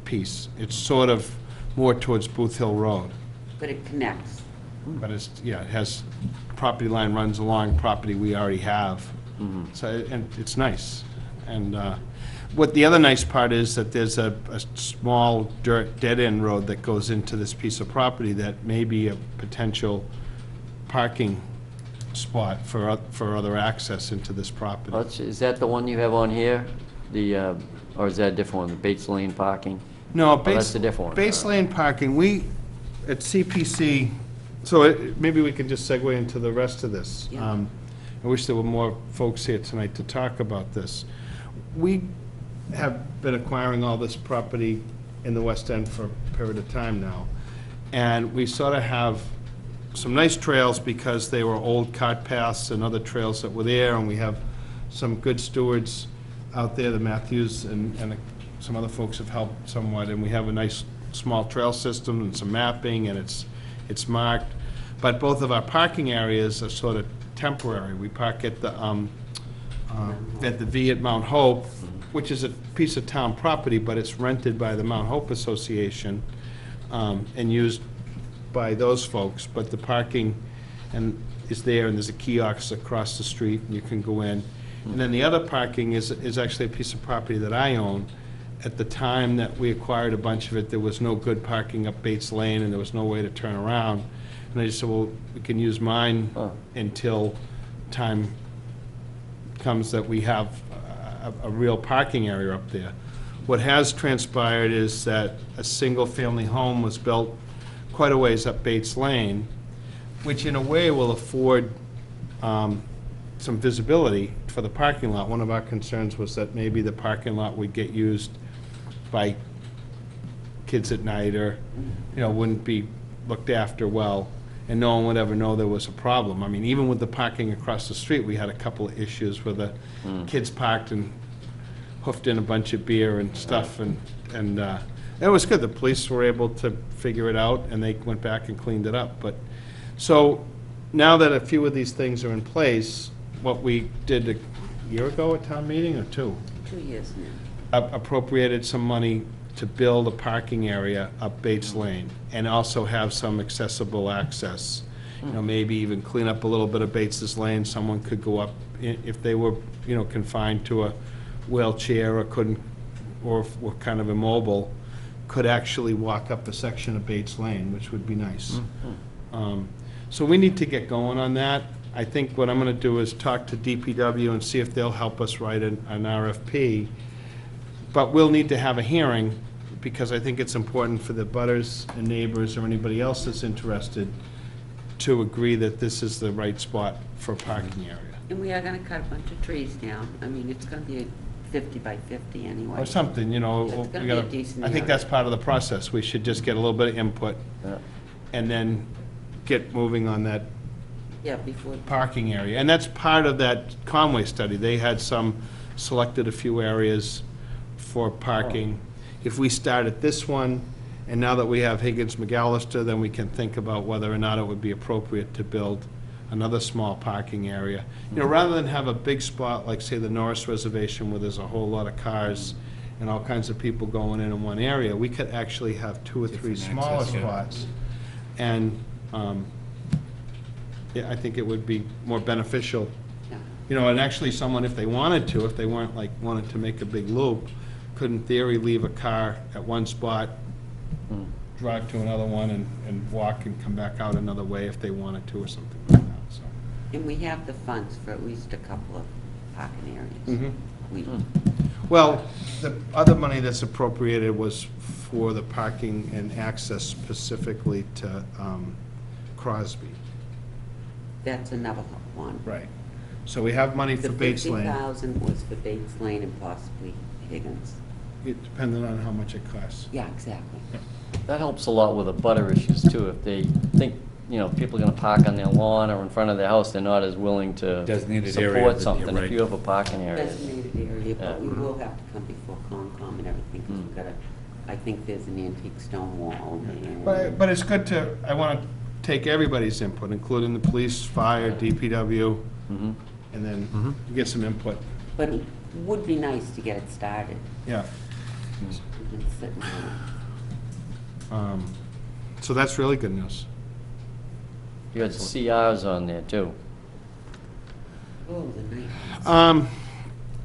piece. It's sort of more towards Booth Hill Road, But it connects. but it's, yeah, it has, property line runs along property we already have. So, and it's nice. And what the other nice part is that there's a small dirt dead-end road that goes into this piece of property that may be a potential parking spot for other access into this property. is that the one you have on here? The, or is that a different one, the Bates Lane parking? No, that's a different one. Bates Lane parking, we, at CPC, maybe we can just segue into the rest of this. Yeah. I wish there were more folks here tonight to talk about this. We have been acquiring all this property in the West End for a period of time now, and we sort of have some nice trails because they were old cart paths and other trails that were there, and we have some good stewards out there, the Matthews and some other folks have helped somewhat, and we have a nice small trail system and some mapping, and it's marked. But both of our parking areas are sort of temporary. We park at the V at Mount Hope, which is a piece of town property, but it's rented by the Mount Hope Association and used by those folks. But the parking is there, and there's a kiosk across the street, and you can go in. And then the other parking is actually a piece of property that I own. At the time that we acquired a bunch of it, there was no good parking up Bates Lane, and there was no way to turn around. And I just said, well, we can use mine until time comes that we have a real parking area up there. What has transpired is that a single-family home was built quite a ways up Bates Lane, which in a way will afford some visibility for the parking lot. One of our concerns was that maybe the parking lot would get used by kids at night, or, wouldn't be looked after well, and no one would ever know there was a problem. I mean, even with the parking across the street, we had a couple of issues where the kids parked and hoofed in a bunch of beer and stuff, and it was good. The police were able to figure it out, and they went back and cleaned it up. But, so, now that a few of these things are in place, what we did a year ago at town meeting, or 2? 2 years now. Appropriated some money to build a parking area up Bates Lane, and also have some accessible access. Maybe even clean up a little bit of Bates's Lane. Someone could go up, if they were, confined to a wheelchair or couldn't, or were kind of immobile, could actually walk up a section of Bates Lane, which would be nice. So we need to get going on that. I think what I'm gonna do is talk to DPW and see if they'll help us write an RFP. But we'll need to have a hearing, because I think it's important for the butters and neighbors, or anybody else that's interested, to agree that this is the right spot for a parking area. And we are gonna cut a bunch of trees down. I mean, it's gonna be a 50 by 50 anyway. Or something, It's we gonna be gotta, a decent I think area. that's part of the process. We should just get a little bit of input, and then get moving on that Yeah, before, parking area. And that's part of that Conway study. They had selected a few areas for parking. If we start at this one, and now that we have Higgins McAllister, then we can think about whether or not it would be appropriate to build another small parking area. Rather than have a big spot like, say, the Norris Reservation, where there's a whole lot of cars and all kinds of people going in one area, we could actually have 2 or 3 smaller spots. And I think it would be more beneficial. And actually someone, if they wanted to, if they weren't wanted to make a big loop, could in theory leave a car at one spot, drive to another one, and walk and come back out another way if they wanted to, or something like that, so. and we have the funds for at least a couple of parking areas. We- Well, the other money that's appropriated was for the parking and access specifically to Crosby. That's another one. Right. So we have money for The Bates Lane. 50,000 was for Bates Lane and possibly Higgins. It depended on how much it costs. Yeah, exactly. That helps a lot with the butter issues too. If they think, people are gonna park on their lawn or in front of their house, they're not as willing to Designated area, support yeah, something if right. you have a parking area. Designated area, but we Yeah. will have to come before Concom and everything, 'cause we've gotta, I think there's an antique stone wall there. But it's good to, I want to take everybody's input, including the police, fire, DPW, and then get some input. But it would be nice to get it started. Yeah. We've been sitting on it. So that's really good news. You had CRs on there too. Oh, the night.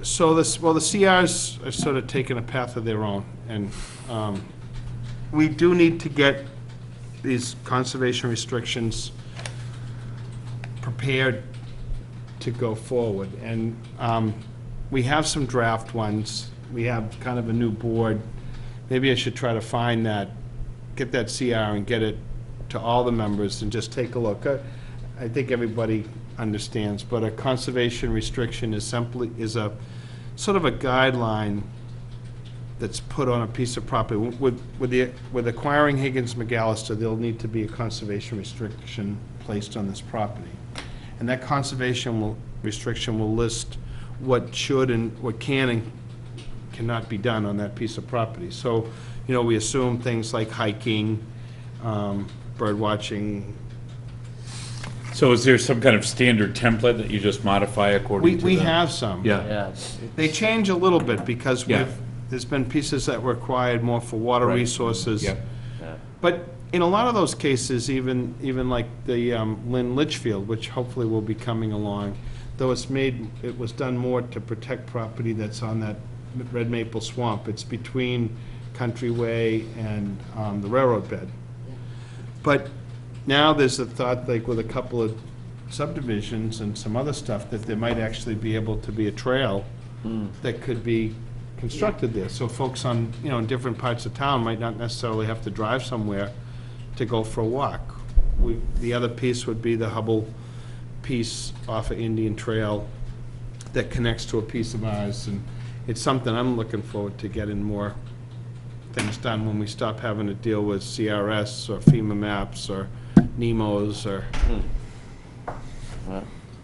So the CRs are sort of taking a path of their own, and we do need to get these conservation restrictions prepared to go forward. And we have some draft ones. We have kind of a new board. Maybe I should try to find that, get that CR and get it to all the members and just take a look. I think everybody understands, but a conservation restriction is a sort of a guideline that's put on a piece of property. With acquiring Higgins McAllister, there'll need to be a conservation restriction placed on this property. And that conservation restriction will list what should and what can and cannot be done on that piece of property. So, we assume things like hiking, bird watching, So is there some kind of standard template that you just modify according to We the- have some. Yeah. Yeah. They change a little bit because Yeah. there's been pieces that were acquired more for water Right. resources. Yep. But in a lot of those cases, even like the Lynn Litchfield, which hopefully will be coming along, though it was done more to protect property that's on that Red Maple Swamp. It's between Country Way and the railroad bed. But now there's a thought, like with a couple of subdivisions and some other stuff, that there might actually be able to be a trail that could be constructed there. So folks on, in different parts of town might not necessarily have to drive somewhere to go for a walk. The other piece would be the Hubble piece off of Indian Trail that connects to a piece of ours, and it's something I'm looking forward to getting more things done when we stop having to deal with CRS or FEMA maps or NEMOs or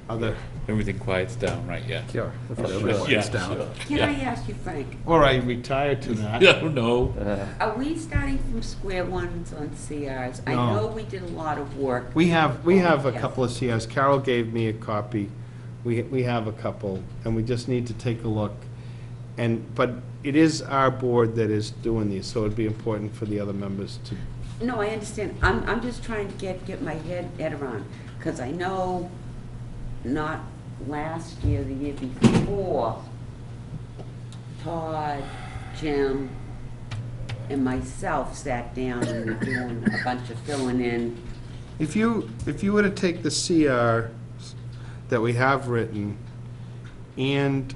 other, Everything quiets down, right, yeah. Sure. Yeah, down. sure. Can Yeah. I ask you, Frank, or I retire to that. No, no. are we starting from square ones on CRs? I No. know we did a lot of work. We have a Yes. couple of CRs. Carol gave me a copy. We have a couple, and we just need to take a look. But it is our board that is doing these, so it'd be important for the other members to. No, I understand. I'm just trying to get my head around, because I know not last year, the year before, Todd, Jim, and myself sat down and were doing a bunch of filling in. If you were to take the CR that we have written and,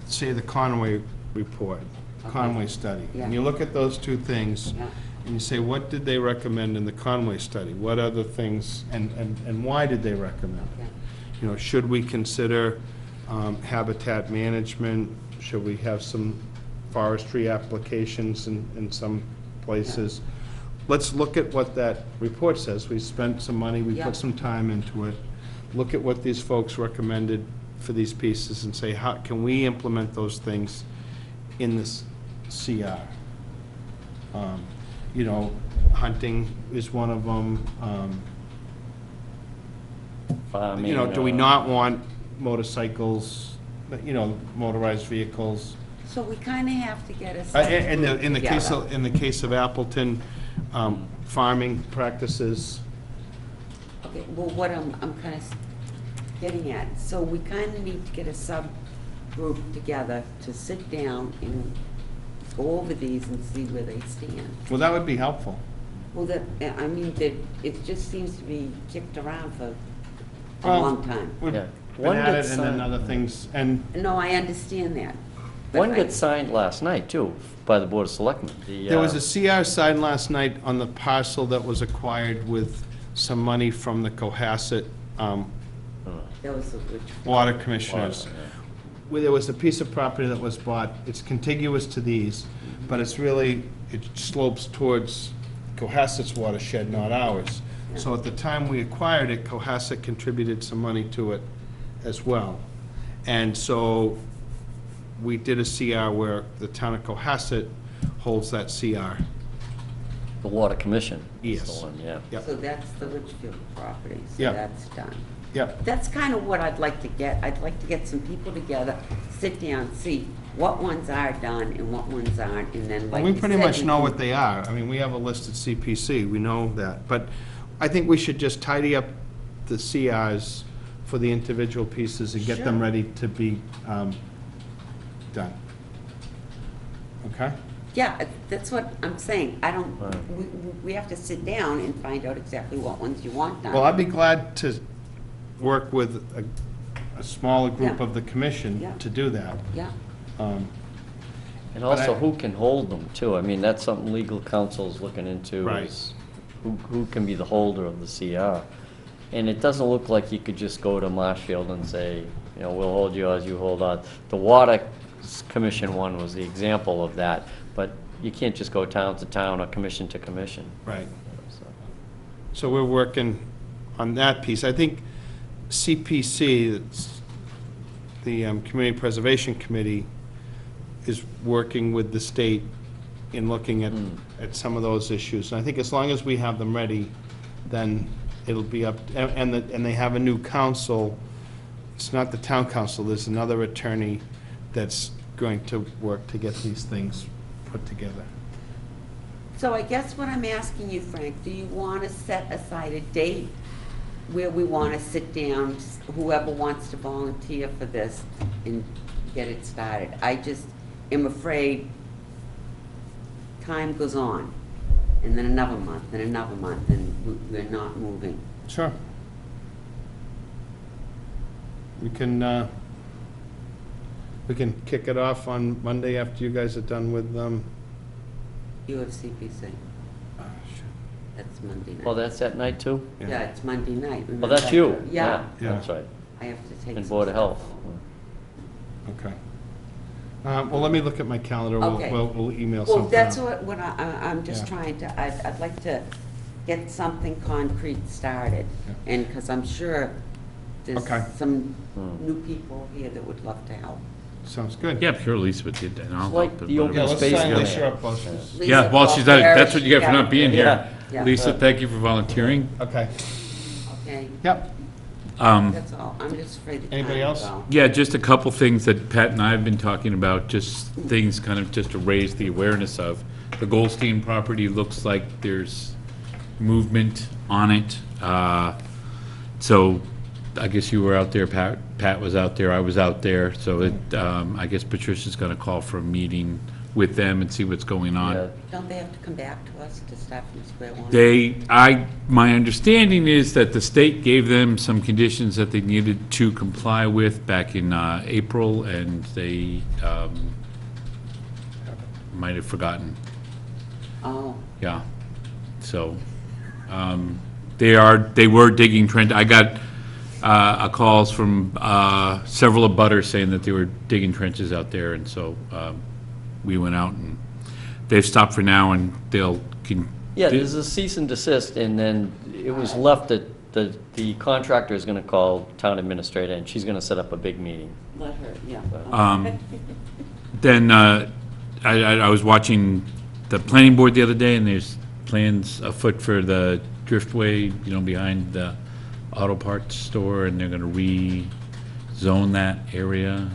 say, the Conway report, Conway study, and you look at those two things, Yeah. and you say, what did they recommend in the Conway study? What other things, and why did they recommend? Yeah. Should we consider habitat management? Should we have some forestry applications in some places? Let's look at what that report says. We spent some money, we Yeah. put some time into it. Look at what these folks recommended for these pieces and say, how can we implement those things in this CR? Hunting is one of them. Farming, Do we not want motorcycles, motorized vehicles? So we kind of have to get a. In the case together. in the case of Appleton, farming practices. Okay, well, what I'm kind of getting at, so we kind of need to get a subgroup together to sit down and go over these and see where they stand. Well, that would be helpful. Well, it just seems to be kicked around for a Well, long time. We've Yeah. been One at gets it, and then signed. other things, and No, I understand that. but One I- got signed last night, too, by the Board of Selectmen. there was a CR signed last night on the parcel that was acquired with some money from the Cohasset That was which, Water Commissioners. Where there was a piece of property that was bought, it's contiguous to these, but it slopes towards Cohasset's watershed, not ours. So at the time we acquired it, Cohasset contributed some money to it as well. And so we did a CR where the town of Cohasset holds that CR. The Water Commission. is Yes. the one, yeah. Yep. so that's the Litchfield property, so Yeah. that's done. Yep. That's kind of what I'd like to get. I'd like to get some people together, sit down, see what ones are done and what ones aren't, and then like Well, we you pretty said, much we know can- what they are. I mean, we have a list at CPC, we know that. But I think we should just tidy up the CRs for the individual pieces and get them Sure. ready to be done. Okay? Yeah, that's what I'm saying. I don't, we have to sit down and find out exactly what ones you want done. Well, I'd be glad to work with a smaller group Yeah. of the commission Yeah. to do that. Yeah, And But also, I- who can hold them, too? I mean, that's something legal counsel's looking into. Right. Is who can be the holder of the CR? And it doesn't look like you could just go to Marshfield and say, we'll hold yours, you hold ours. The Water Commission one was the example of that, but you can't just go town to town or commission to commission. Right. So, So we're working on that piece. I think CPC, the Community Preservation Committee, is working with the state in looking at some of those issues. And I think as long as we have them ready, then it'll be up, and they have a new council. It's not the town council, there's another attorney that's going to work to get these things put together. So I guess what I'm asking you, Frank, do you want to set aside a date where we want to sit down, whoever wants to volunteer for this, and get it started? I just am afraid time goes on, and then another month, and we're not moving. Sure. We can kick it off on Monday after you guys are done with, You have CPC. That's Monday night. Well, that's at night too? Yeah, it's Monday night. Well, that's you. Yeah. Yeah. That's right. I have to take. And some Board of stuff. Health. Okay. Well, let me look at my calendar. Okay. We'll email something Well, that's out. what I'm just Yeah. trying to, I'd like to get something concrete started. Yeah. And, because I'm sure there's Okay. some new people here that would love to help. Sounds good. Yeah, I'm sure Elizabeth did, and I'll It's like help it, the whatever. Yeah, open let's space sign grant. Lisa up while she's- Lisa Yeah, well, she's, Falkberry, that's what you get for not being here. Yeah. Yeah. Lisa, thank you for volunteering. Okay. Okay, Yep. that's all. I'm just afraid of time. Anybody else? so. Yeah, just a couple things that Pat and I have been talking about, just things kind of just to raise the awareness of. The Goldstein property looks like there's movement on it. So I guess you were out there, Pat was out there, I was out there. So I guess Patricia's gonna call for a meeting with them and see what's going Yeah. on. Don't they have to come back to us to start from square one? My understanding is that the state gave them some conditions that they needed to comply with back in April, and they might have forgotten. Oh, Yeah. So, they were digging trench. I got calls from several abutters saying that they were digging trenches out there, and so we went out, and they've stopped for now, and they'll Yeah, there's a cease and desist, and then it was left that the contractor is gonna call town administrator, and she's gonna set up a big meeting. let her, yeah. Then I was watching the planning board the other day, and there's plans afoot for the Driftway, behind the auto parts store, and they're gonna rezone that area.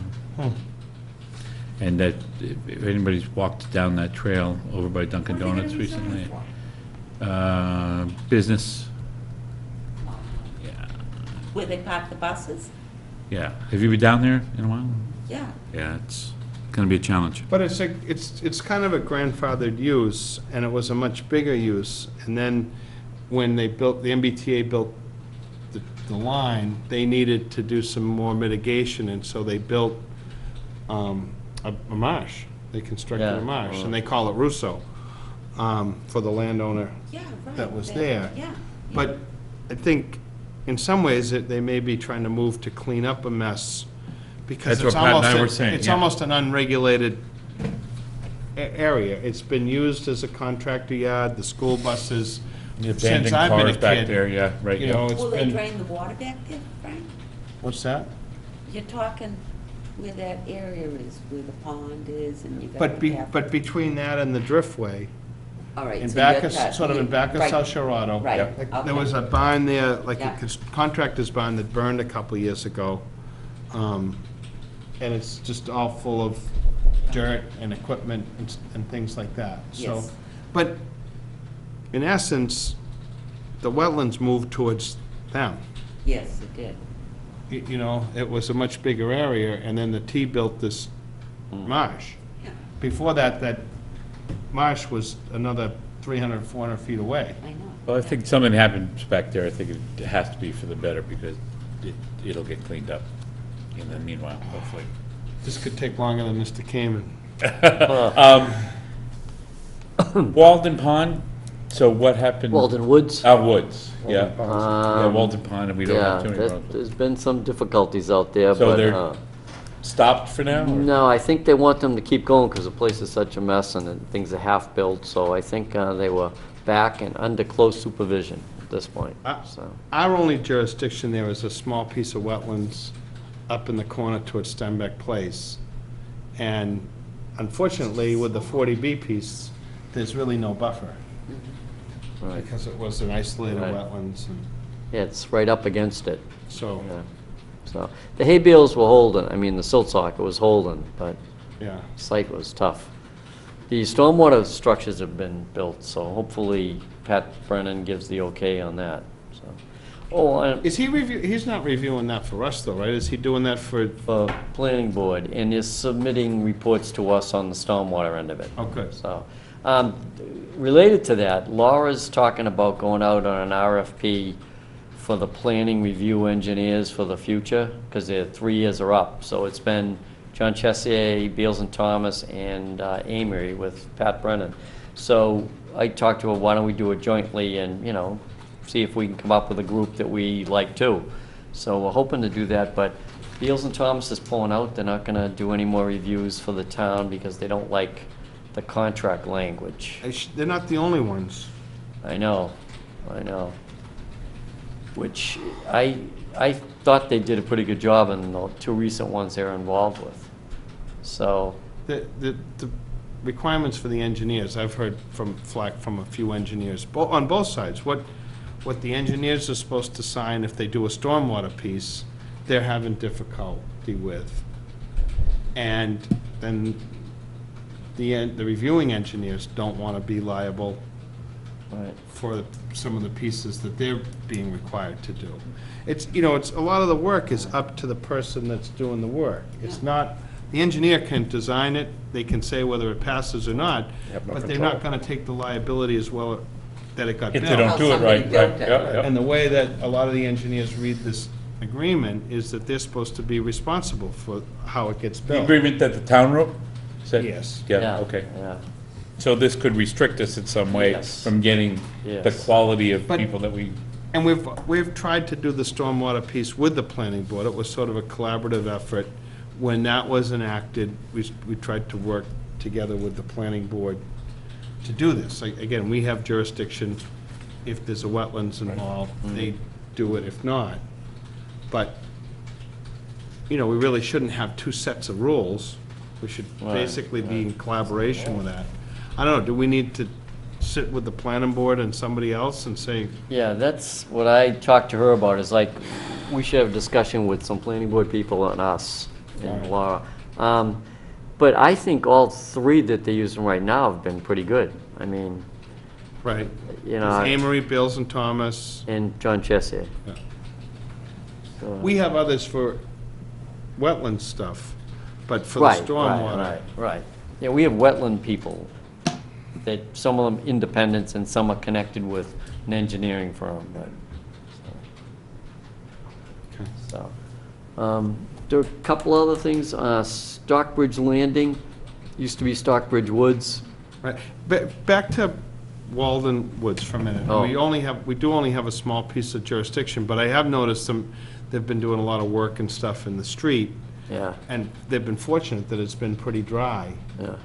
And that, if anybody's walked down that trail over by Dunkin' Donuts recently, business, yeah, Where they park the buses? yeah. Have you been down there in a while? Yeah. Yeah, it's gonna be a challenge. But it's kind of a grandfathered use, and it was a much bigger use. And then when the MBTA built the line, they needed to do some more mitigation, and so they built a marsh. They constructed Yeah. a marsh, and they call it Russo, for the landowner Yeah, right. that was there. Yeah. But I think in some ways that they may be trying to move to clean up a mess, because That's it's what Pat and almost, I were saying, it's yeah. almost an unregulated area. It's been used as a contractor yard, the school buses, since I've been a back there, kid. yeah, right, You yeah. know, it's Will they been, drain the water back there, Frank? what's that? You're talking where that area is, where the pond is, and you got But the path. but between that and the Driftway, All right. in so back you're of, cut- sort of in back of right, South Sharado. Right, Like, there okay. was a barn there, like Yeah. a contractor's barn that burned a couple years ago. And it's just all full of dirt and equipment and things like that. So, Yes. but in essence, the wetlands moved towards them. Yes, it did. You know, it was a much bigger area, and then the T built this marsh. Yeah, Before that, that marsh was another 300, 400 feet away. I know. Well, I think something happens back there. I think it has to be for the better, because it'll get cleaned up in the meanwhile, hopefully. This could take longer than Mr. Kamen. Walden Pond, so what happened? Walden Woods? Woods, yeah. Yeah, Walden Pond, and we don't have too many roads. There's been some difficulties out there, So but, they're stopped for now? or- no, I think they want them to keep going because the place is such a mess and things are half-built, so I think they were back and under close supervision at this point, so. Our only jurisdiction there is a small piece of wetlands up in the corner towards Steinbeck Place. And unfortunately, with the 40B piece, there's really no buffer, Right. because it was an isolated Right. wetlands. It's right up against it. So, Yeah. So, the hay bales were holding, I mean, the silt socket was holding, but yeah. site was tough. The stormwater structures have been built, so hopefully Pat Brennan gives the okay on that, so. Oh, and Is he he's not reviewing that for us though, right? Is he doing that for, for planning board, and is submitting reports to us on the stormwater end of it. oh, good. So, related to that, Laura's talking about going out on an RFP for the planning review engineers for the future, because their 3 years are up. So it's been John Chessier, Beals and Thomas, and Amory with Pat Brennan. So I talked to her, why don't we do it jointly and, you know, see if we can come up with a group that we like too. So we're hoping to do that, but Beals and Thomas is pulling out. They're not gonna do any more reviews for the town because they don't like the contract language. They're not the only ones. I know. Which I thought they did a pretty good job in the 2 recent ones they were involved with. So, The requirements for the engineers, I've heard from flack from a few engineers, on both sides. What the engineers are supposed to sign if they do a stormwater piece, they're having difficulty with. And then the reviewing engineers don't want to be liable right. for some of the pieces that they're being required to do. It's, you know, it's, a lot of the work is up to the person that's doing the work. It's not, the engineer can design it, they can say whether it passes or not, but they're not gonna take the liability as well that it got If built. they don't do it right, Somebody built right, it. yeah, yeah. And the way that a lot of the engineers read this agreement is that they're supposed to be responsible for how it gets The built. agreement that the town wrote? Said- Yes. Yeah, okay. Yeah. So this could restrict us in some way Yes. from getting the Yes. quality of But- people that we, And we've tried to do the stormwater piece with the planning board. It was sort of a collaborative effort. When that was enacted, we tried to work together with the planning board to do this. Like, again, we have jurisdiction. If there's a wetlands involved, they do it. If not, but, you know, we really shouldn't have 2 sets of rules. We should Right, basically be in collaboration with that. I don't know, do we need to sit with the planning board and somebody else and say, Yeah, that's what I talked to her about, is like, we should have a discussion with some planning board people and us and Laura. But I think all 3 that they're using right now have been pretty good. I mean, right? you know, Amory, Bills and Thomas. and John Chessier. Yeah. So- We have others for wetland stuff, but for the Right, stormwater. Right. Yeah, we have wetland people, that some of them independents and some are connected with an engineering firm, but, Okay. so. There are a couple other things, Stockbridge Landing, used to be Stockbridge Woods. Right, back to Walden Woods for a minute. Oh. We do only have a small piece of jurisdiction, but I have noticed they've been doing a lot of work and stuff in the street, Yeah, and they've been fortunate that it's been pretty dry. yeah.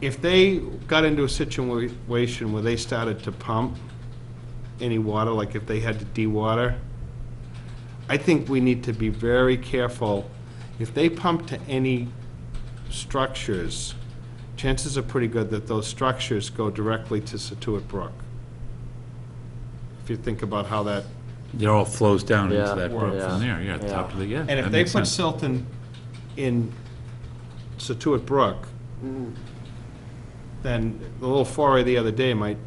If they got into a situation where they started to pump any water, like if they had to de-water, I think we need to be very careful. If they pump to any structures, chances are pretty good that those structures go directly to Scituate Brook. If you think about how that, it all flows down into Yeah, that brook yeah, from there, yeah, at the top of the, yeah. and if that they makes put sense. silt in Scituate Brook, then the little foray the other day might,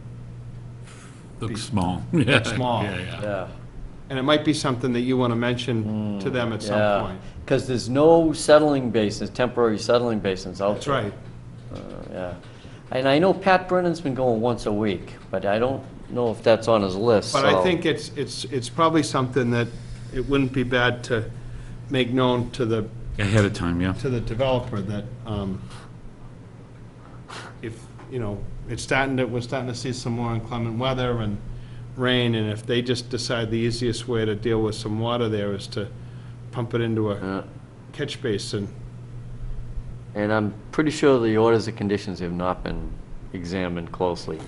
Looks small. Yeah, small. Yeah, yeah. Yeah. and it might be something that you want to mention to them at some point. Because there's no settling basins, temporary settling basins out That's there. right. Yeah. And I know Pat Brennan's been going once a week, but I don't know if that's on his list, But I so- think it's probably something that it wouldn't be bad to make known to the Ahead of time, yeah. developer that, if, you know, we're starting to see some more inclement weather and rain, and if they just decide the easiest way to deal with some water there is to pump it into a Yeah. catch basin. And I'm pretty sure the orders and conditions have not been examined closely,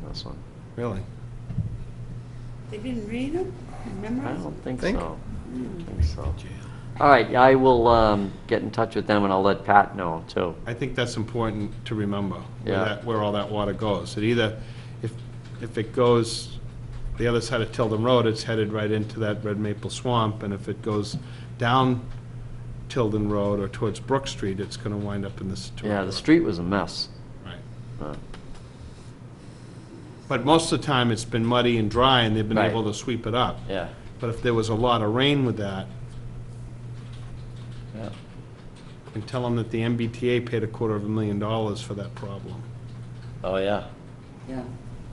this one. Really? They didn't read them? Remember? I don't think Think? so. I don't think so. All right, I will get in touch with them and I'll let Pat know too. I think that's important to remember, Yeah. where all that water goes. It either, if it goes the other side of Tilden Road, it's headed right into that Red Maple Swamp, and if it goes down Tilden Road or towards Brook Street, it's gonna wind up in the Scituate. Yeah, the Road. street was a mess. Right. Uh, But most of the time, it's been muddy and dry, and they've been Right. able to sweep it up. Yeah, But if there was a lot of rain with that, yeah. and tell them that the MBTA paid $250,000 for that problem. Oh, yeah. Yeah.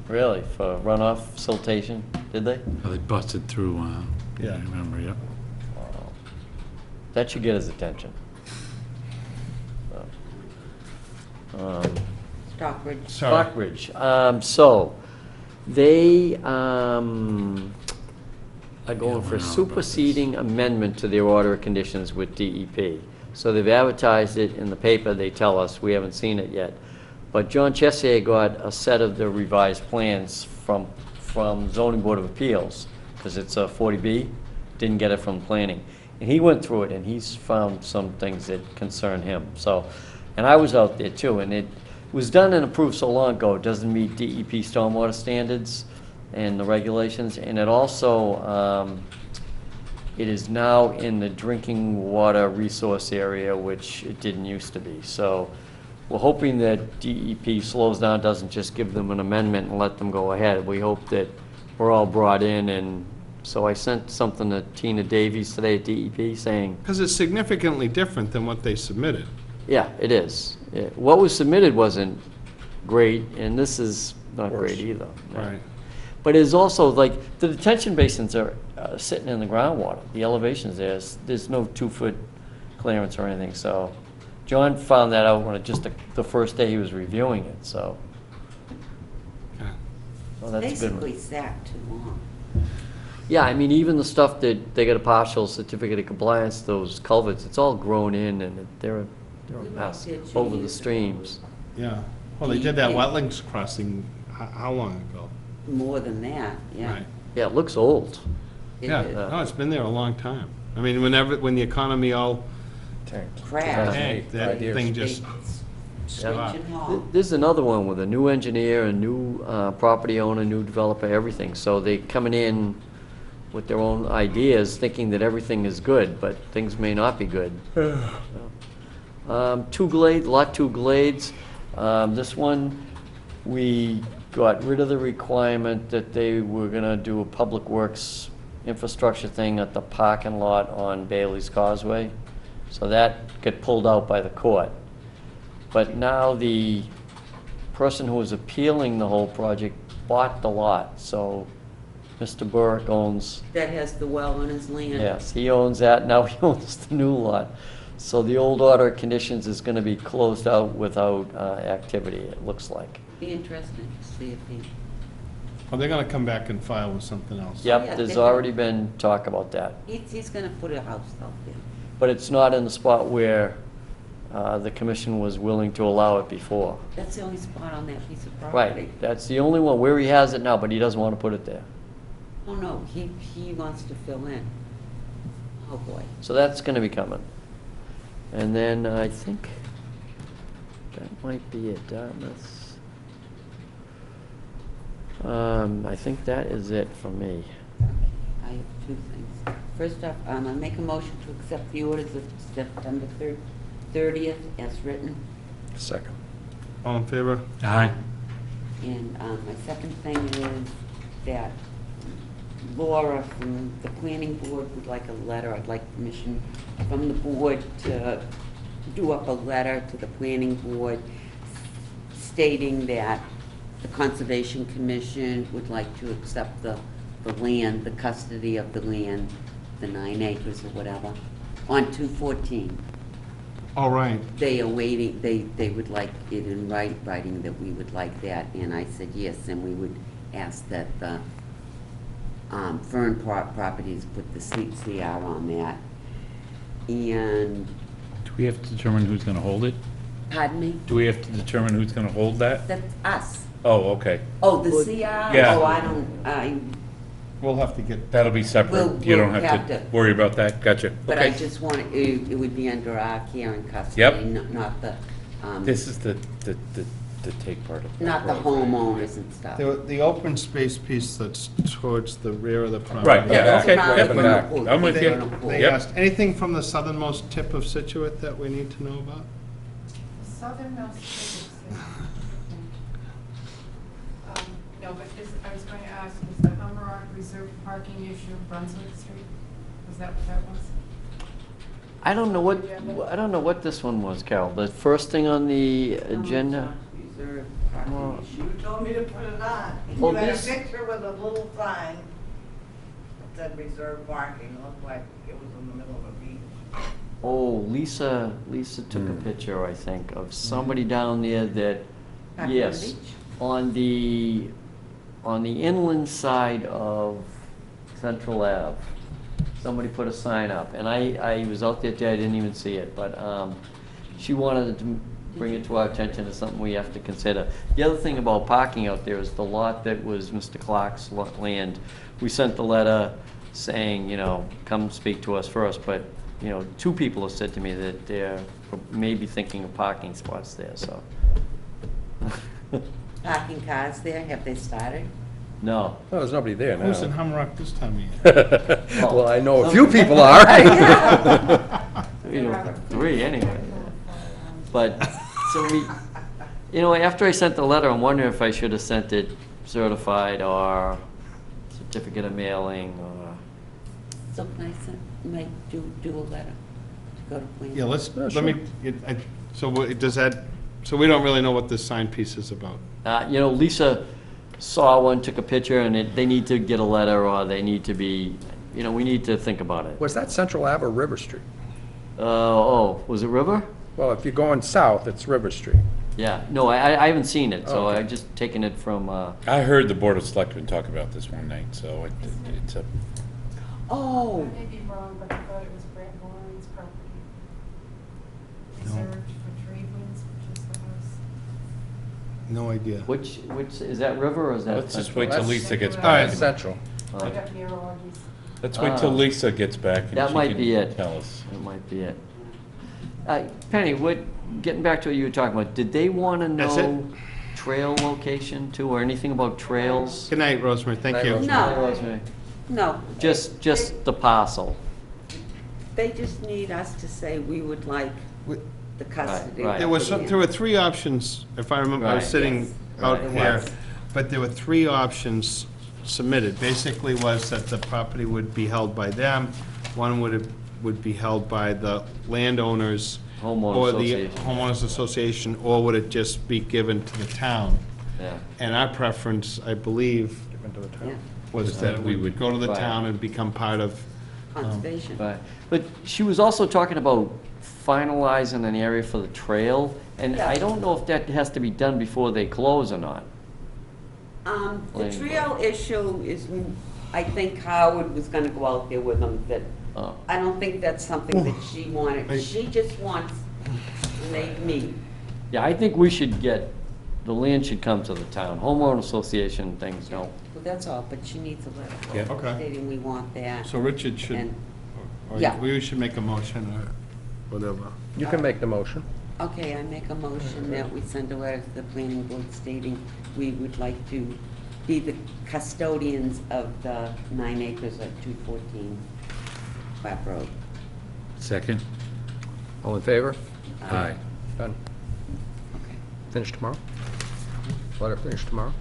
Really? For runoff siltation, did they? They busted through, Yeah. I remember, yeah. Wow. That should get his attention. Stockbridge. Sorry. Stockbridge, so, they, are going for we know about this. superseding amendment to their order of conditions with DEP. So they've advertised it in the paper, they tell us, we haven't seen it yet. But John Chessier got a set of the revised plans from Zoning Board of Appeals, because it's a 40B, didn't get it from planning. And he went through it, and he's found some things that concern him, so, and I was out there too, and it was done and approved so long ago, it doesn't meet DEP stormwater standards and the regulations, and it also, it is now in the drinking water resource area, which it didn't used to be. So we're hoping that DEP slows down, doesn't just give them an amendment and let them go ahead. We hope that we're all brought in, and so I sent something to Tina Davies today at DEP saying, Because it's significantly different than what they submitted. yeah, it is. What was submitted wasn't great, and this is not great either. No. Right. But it's also like, the detention basins are sitting in the groundwater. The elevations there's no 2-foot clearance or anything, so John found that out when just the first day he was reviewing it, so. Okay. Well, that's a good one. Basically sat too long. Yeah, I mean, even the stuff that they got a partial certificate of compliance, those culverts, it's all grown in and they're a mess over the streams. Yeah. Well, they did that wetlands crossing, how long ago? More than that, yeah. Right. Yeah, it looks old. It Yeah, is. no, it's been there a long time. I mean, when the economy all Crashed. tanked, that thing just stopped. Screeching Hall. There's another one with a new engineer, a new property owner, new developer, everything. So they coming in with their own ideas, thinking that everything is good, but things may not be good. Two glades, lot 2 glades. This one, we got rid of the requirement that they were gonna do a public works infrastructure thing at the parking lot on Bailey's Causeway. So that got pulled out by the court. But now the person who was appealing the whole project bought the lot, so Mr. Burke owns, That has the well on his land. yes, he owns that, now he owns the new lot. So the old order of conditions is gonna be closed out without activity, it looks like. Be interesting to see if he, Well, they're gonna come back and file with something else. Yeah, Yep, there's they- already been talk about that. he's gonna put a house out there. But it's not in the spot where the commission was willing to allow it before. That's the only spot on that piece of property. Right, that's the only one where he has it now, but he doesn't want to put it there. Oh, no, he wants to fill in. Oh, boy. So that's gonna be coming. And then I think that might be it, Dartmouth. I think that is it for me. I have 2 things. First off, I make a motion to accept the orders of September 30th as written. Second. All in favor? Aye. And my second thing is that Laura from the planning board would like a letter. I'd like permission from the board to do up a letter to the planning board stating that the Conservation Commission would like to accept the land, the custody of the land, the 9 acres or whatever, on 214. All right. They are waiting, they would like it in writing that we would like that, and I said yes, and we would ask that the Fern Properties put the CR on that. And, Do we have to determine who's gonna hold it? pardon me, Do we have to determine who's gonna hold that? that's us. Oh, okay. Oh, the CR? Yeah. Oh, I We'll have to get, That'll be separate. We'll- You don't we'll have have to to- worry about that. Gotcha. but I Okay. just want, it would be under our care and custody. Yep. Not the, This is the to take part of. Not the homeowners and stuff. The open space piece that's towards the rear of the property. Right, yeah, That's okay, around yep, the back. pool. I'm with They you. don't pool. They Yep. asked, anything from the southernmost tip of Scituate that we need to know about? Southernmost districts. No, but I was going to ask, is the Hummerock reserved parking issue Brunswick Street? Was that what that was? I don't know what this one was, Carol. The first thing on the agenda? Reserve parking issue. You told me to put it on. Well, You had a this- picture with a little sign that said reserved parking. It looked like it was in the middle of a beach. Oh, Lisa took a picture, I think, of somebody down there that, Back on the yes, beach? on the inland side of Central Ave. Somebody put a sign up, and I was out there today, I didn't even see it, but she wanted to bring it to our attention as something we have to consider. The other thing about parking out there is the lot that was Mr. Clark's land. We sent the letter saying, you know, come speak to us first, but, you know, 2 people have said to me that they're maybe thinking of parking spots there, so. Parking cars there, have they started? No. Well, there's nobody there now. Who's in Humrock this time of year? Well, I know a few people are. You know, 3 anyway. But, so we, you know, after I sent the letter, I'm wondering if I should have sent it certified or certificate of mailing or. So can I send, might do a letter to go to planning? Yeah, let me, so does that, so we don't really know what this sign piece is about? You know, Lisa saw one, took a picture, and they need to get a letter, or they need to be, you know, we need to think about it. Was that Central Ave or River Street? Was it River? Well, if you're going south, it's River Street. Yeah, no, I haven't seen it, so Okay. I've just taken it from, I heard the Board of Selectmen talk about this one night, so it's a, Oh, I may be wrong, but I thought it was Brant Warren's property. Reserved for trade winds, which is the house. No idea. which, is that River or is that? let's just Central? wait till That's- Lisa gets All right. back. Central. Right up near Augie's. Let's wait till Lisa gets back and That she might be can it. tell us. That might be it. Penny, getting back to what you were talking about, did they want to That's know trail location too, or anything about trails? Good night, Rosemary, thank Night, you. Rosemary. no, Rosemary? no. Just the parcel. They just need us to say we would like the custody. right. There were 3 options, if I remember, I was Right. sitting Yes. out Right. here, Yes. but there were 3 options submitted. Basically was that the property would be held by them, one would be held by the landowners. Homeowner Or the association. homeowners association, or would it just be given to the town? Yeah. And our preference, I believe, Given to the Yeah, town. was that we would go to the Right. town and become part of, conservation. Right, but she was also talking about finalizing an area for the trail, and I don't know if that has to be done before they close or not. The Planning trail issue is, I think Howard was gonna go out there with them, that, Oh. I don't think that's something that she wanted. She just wants, when they meet. Yeah, I think we should the land should come to the town, homeowner association things, no. Well, that's all, but she needs a letter. Yeah. Okay. Stating we want that. so Richard should, And- or Yeah. we should make a motion or whatever. You can make the motion. Okay, I make a motion that we send a letter to the planning board stating we would like to be the custodians of the 9 acres at 214 Clap Road. Second? All in favor? Aye. Done. Okay. Finish tomorrow? Let her finish tomorrow?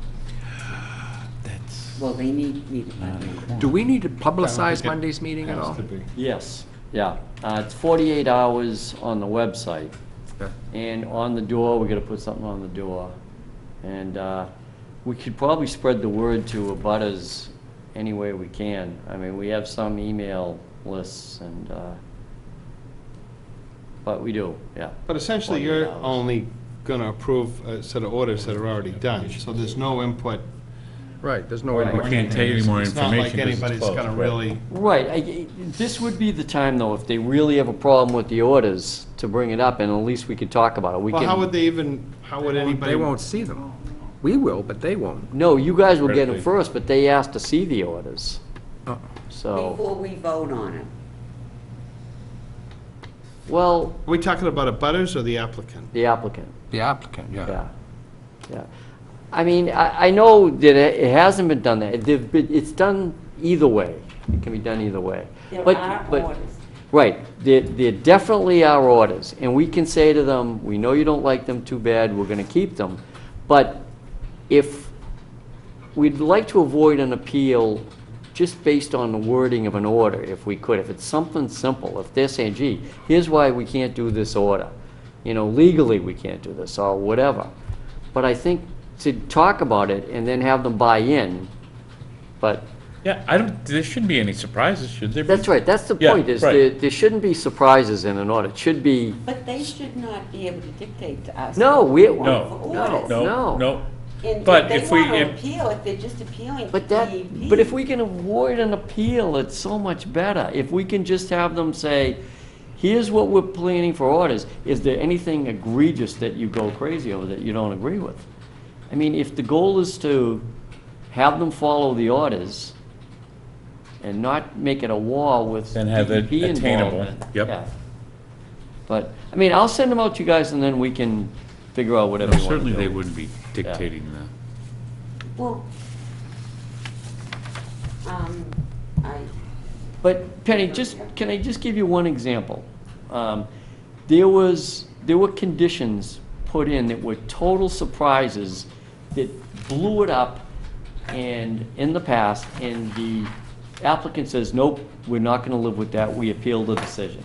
Well, they need me to. Do we need to I don't publicize think it Monday's meeting at has all? to be. Yes, yeah. It's 48 hours on the website. Okay. And on the door, we gotta put something on the door. And we could probably spread the word to abutters any way we can. I mean, we have some email lists and, but we do, yeah. But essentially, 48 you're hours. only gonna approve a set of orders that are already done, so there's no input. Right, there's no Right. way. We can't tell you any more It's not like information 'cause it's anybody's closed, gonna right. really, Right, this would be the time, though, if they really have a problem with the orders, to bring it up, and at least we could talk about it. We well, can. how would they even, how would anybody? They won't see them. We will, but they won't. No, you guys will get them Perfect. first, but they asked to see the orders, Uh, so, Before we vote on it. well, Are we talking about a butters or the applicant? the applicant, The applicant, yeah. yeah. Yeah. I mean, I know that it hasn't been done that. It's done either way. It can be done either way. There But- are but- orders. Right, there definitely are orders, and we can say to them, we know you don't like them, too bad, we're gonna keep them. But if, we'd like to avoid an appeal just based on the wording of an order, if we could. If it's something simple, if they're saying, gee, here's why we can't do this order. You know, legally we can't do this, or whatever. But I think to talk about it and then have them buy in, but Yeah, there shouldn't be any surprises, should there be? that's right, that's the Yeah, point, is right. there shouldn't be surprises in an order. It should be, But they should not be able to dictate to us. no, what we, want No, for no, orders. No, no. And But if if they we- want to if- appeal, if they're just appealing to but that, DEP. but if we can avoid an appeal, it's so much better. If we can just have them say, here's what we're planning for orders, is there anything egregious that you go crazy over that you don't agree with? I mean, if the goal is to have them follow the orders and not make it a war with And have it DEP attainable, involvement. yep. Yeah. But, I mean, I'll send them out to you guys, and then we can figure out whatever you want to do. Certainly, they wouldn't be dictating the. Well, I, But Penny, can I just give you one example? There were conditions put in that were total surprises that blew it up and, in the past, and the applicant says, nope, we're not gonna live with that, we appeal the decision.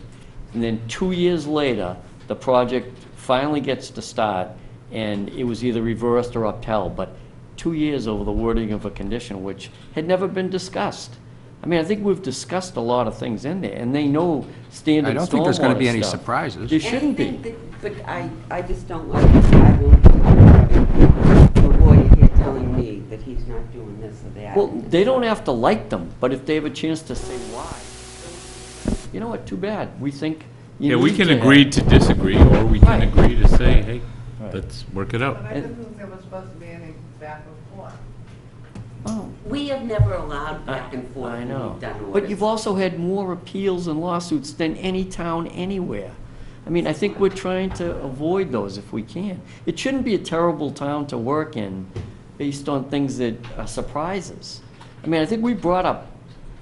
And then 2 years later, the project finally gets to start, and it was either reversed or upheld, but 2 years over the wording of a condition which had never been discussed. I mean, I think we've discussed a lot of things in there, and they know standard stormwater I don't think there's gonna be any stuff. surprises. There shouldn't be. anything that, but I just don't like, I don't think having a lawyer here telling me that he's not doing this or that. Well, they don't have to like them, but if they have a chance to say why, you know what, too bad. We think you Yeah, we need can to agree have- to disagree, or we can Right. agree to say, hey, Right. let's work it out. But I didn't think there was supposed to be any back and forth. Oh, We have never allowed back and forth I when know. we've done orders. But you've also had more appeals and lawsuits than any town anywhere. I mean, I think we're trying to avoid those if we can. It shouldn't be a terrible town to work in based on things that are surprises. I mean, I think we brought up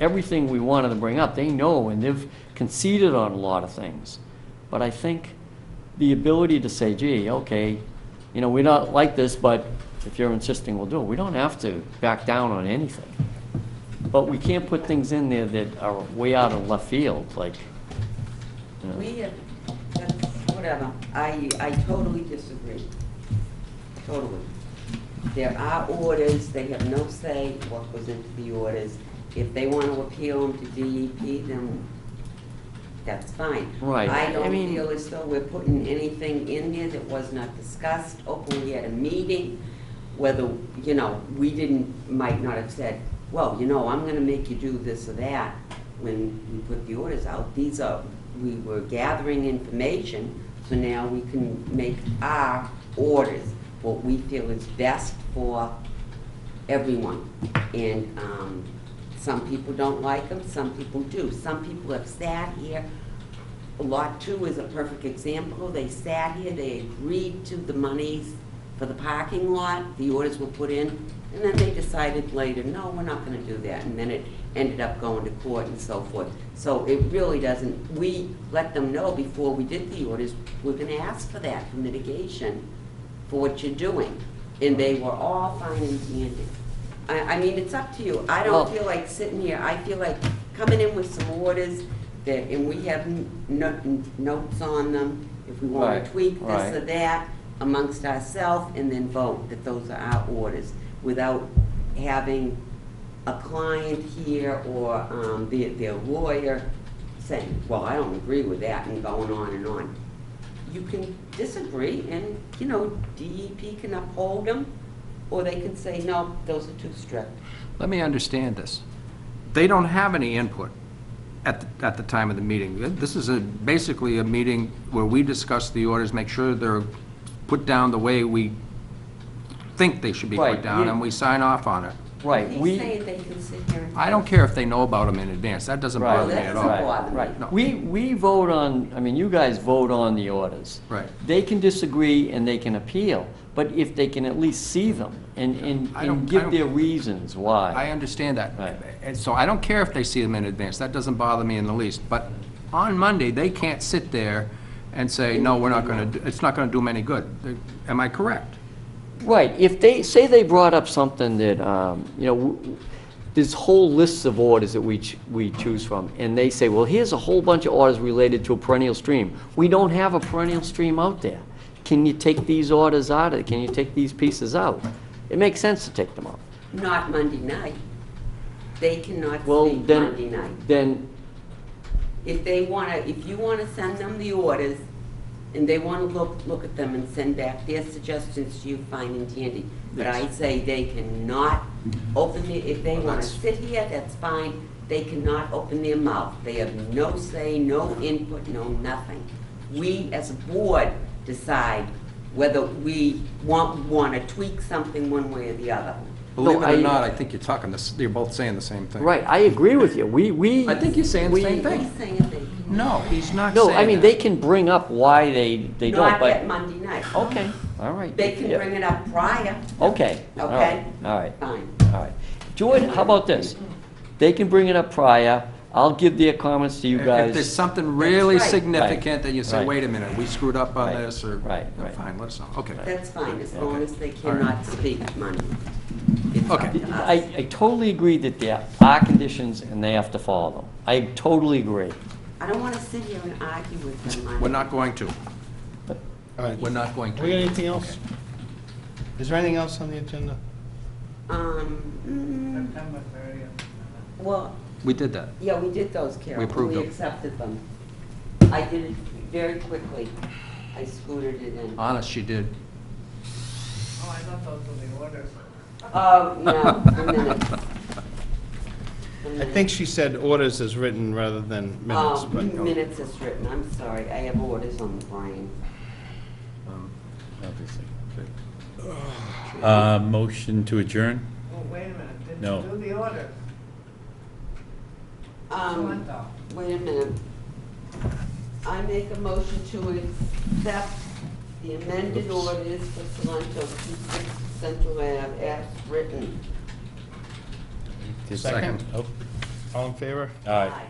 everything we wanted to bring up. They know, and they've conceded on a lot of things. But I think the ability to say, gee, okay, you know, we don't like this, but if you're insisting, we'll do it. We don't have to back down on anything. But we can't put things in there that are way out of left field, like, you know. We have, that's, whatever, I totally disagree, totally. There are orders, they have no say what goes into the orders. If they want to appeal them to DEP, then that's fine. Right. I I don't mean- feel as though we're putting anything in there that was not discussed openly at a meeting, whether, you know, might not have said, well, you know, I'm gonna make you do this or that when we put the orders out. We were gathering information, so now we can make our orders, what we feel is best for everyone. And, some people don't like them, some people do. Some people have sat here. Lot 2 is a perfect example. They sat here, they agreed to the monies for the parking lot, the orders were put in, and then they decided later, no, we're not gonna do that. And then it ended up going to court and so forth. So it really doesn't, we let them know before we did the orders, we're gonna ask for that, for mitigation, for what you're doing. And they were all fine and dandy. I mean, it's up to you. I Well- don't feel like sitting here, I feel like coming in with some orders that, and we have notes on them, if we want Right, to tweak this right. or that amongst ourselves, and then vote that those are our orders, without having a client here or their lawyer saying, well, I don't agree with that, and going on and on. You can disagree, and, you know, DEP can uphold them, or they can say, no, those are too strict. Let me understand this. They don't have any input at the time of the meeting. This is basically a meeting where we discuss the orders, make sure they're put down the way we think they should be Right, put down, you- and we sign off on it. Right, He's saying they can sit here and. I don't care if they know about them in advance, that doesn't Right, bother me at all. Right. bother me. right. No. We vote on, I mean, you guys vote on the orders. Right. They can disagree and they can appeal, but if they can at least see them and I don't- give their reasons why. I understand that. Right. And so I don't care if they see them in advance, that doesn't bother me in the least. But on Monday, they can't sit there and say, no, we're not gonna, it's not gonna do them any good. Am I correct? Right, if they, say they brought up something that, you know, there's whole lists of orders that we choose from, and they say, well, here's a whole bunch of orders related to a perennial stream. We don't have a perennial stream out there. Can you take these orders out of it? Can you take these pieces out? It makes sense to take them out. Not Monday night. They cannot Well, speak Monday night. then, If they wanna, if you wanna send them the orders, and they wanna look at them and send back their suggestions to you, fine and dandy. But I say they cannot open their, if they wanna sit here, that's fine, they cannot open their mouth. They have no say, no input, no nothing. We, as a board, decide whether we wanna tweak something one way or the other. Believe it I- or not, I think you're talking this, you're both saying the same thing. right, I agree with you. We. I think you're saying the same He's thing. saying they cannot. No, he's not saying No, I mean, that. they can bring up why they don't, Not at but, Monday night. okay, all right. They can Yeah. bring it up prior. Okay, all right, Okay? all right, Fine. all right. George, how about this? They can bring it up prior, I'll give their comments to you If there's guys. something really right. significant, then you say, Right. wait a minute, we screwed up on Right. this, or, Right, No, right. fine, let us know, okay. That's fine, as long Okay. as they cannot speak Monday. It's Okay. up to us. I totally agree that there are conditions and they have to follow them. I totally agree. I don't want to sit here and argue with them Monday. We're not going to, All right. we're not going to. We got anything else? Is there anything else on the agenda? September 30th. Well, We did that. yeah, we did those, Carol. We approved them. We accepted them. I did it very quickly. I scooted it in. Honest, she did. Oh, I thought those were the orders. Oh, no, a minute. I think she said orders as written rather than minutes, but. Minutes is written, I'm sorry, I have orders on the brain. Motion to adjourn? Oh, wait a minute, didn't No. you do the orders? Salento. Wait a minute. I make a motion to accept the amended orders for Salento 26 Central Ave as written. Second? Oh, All in favor? aye. Aye.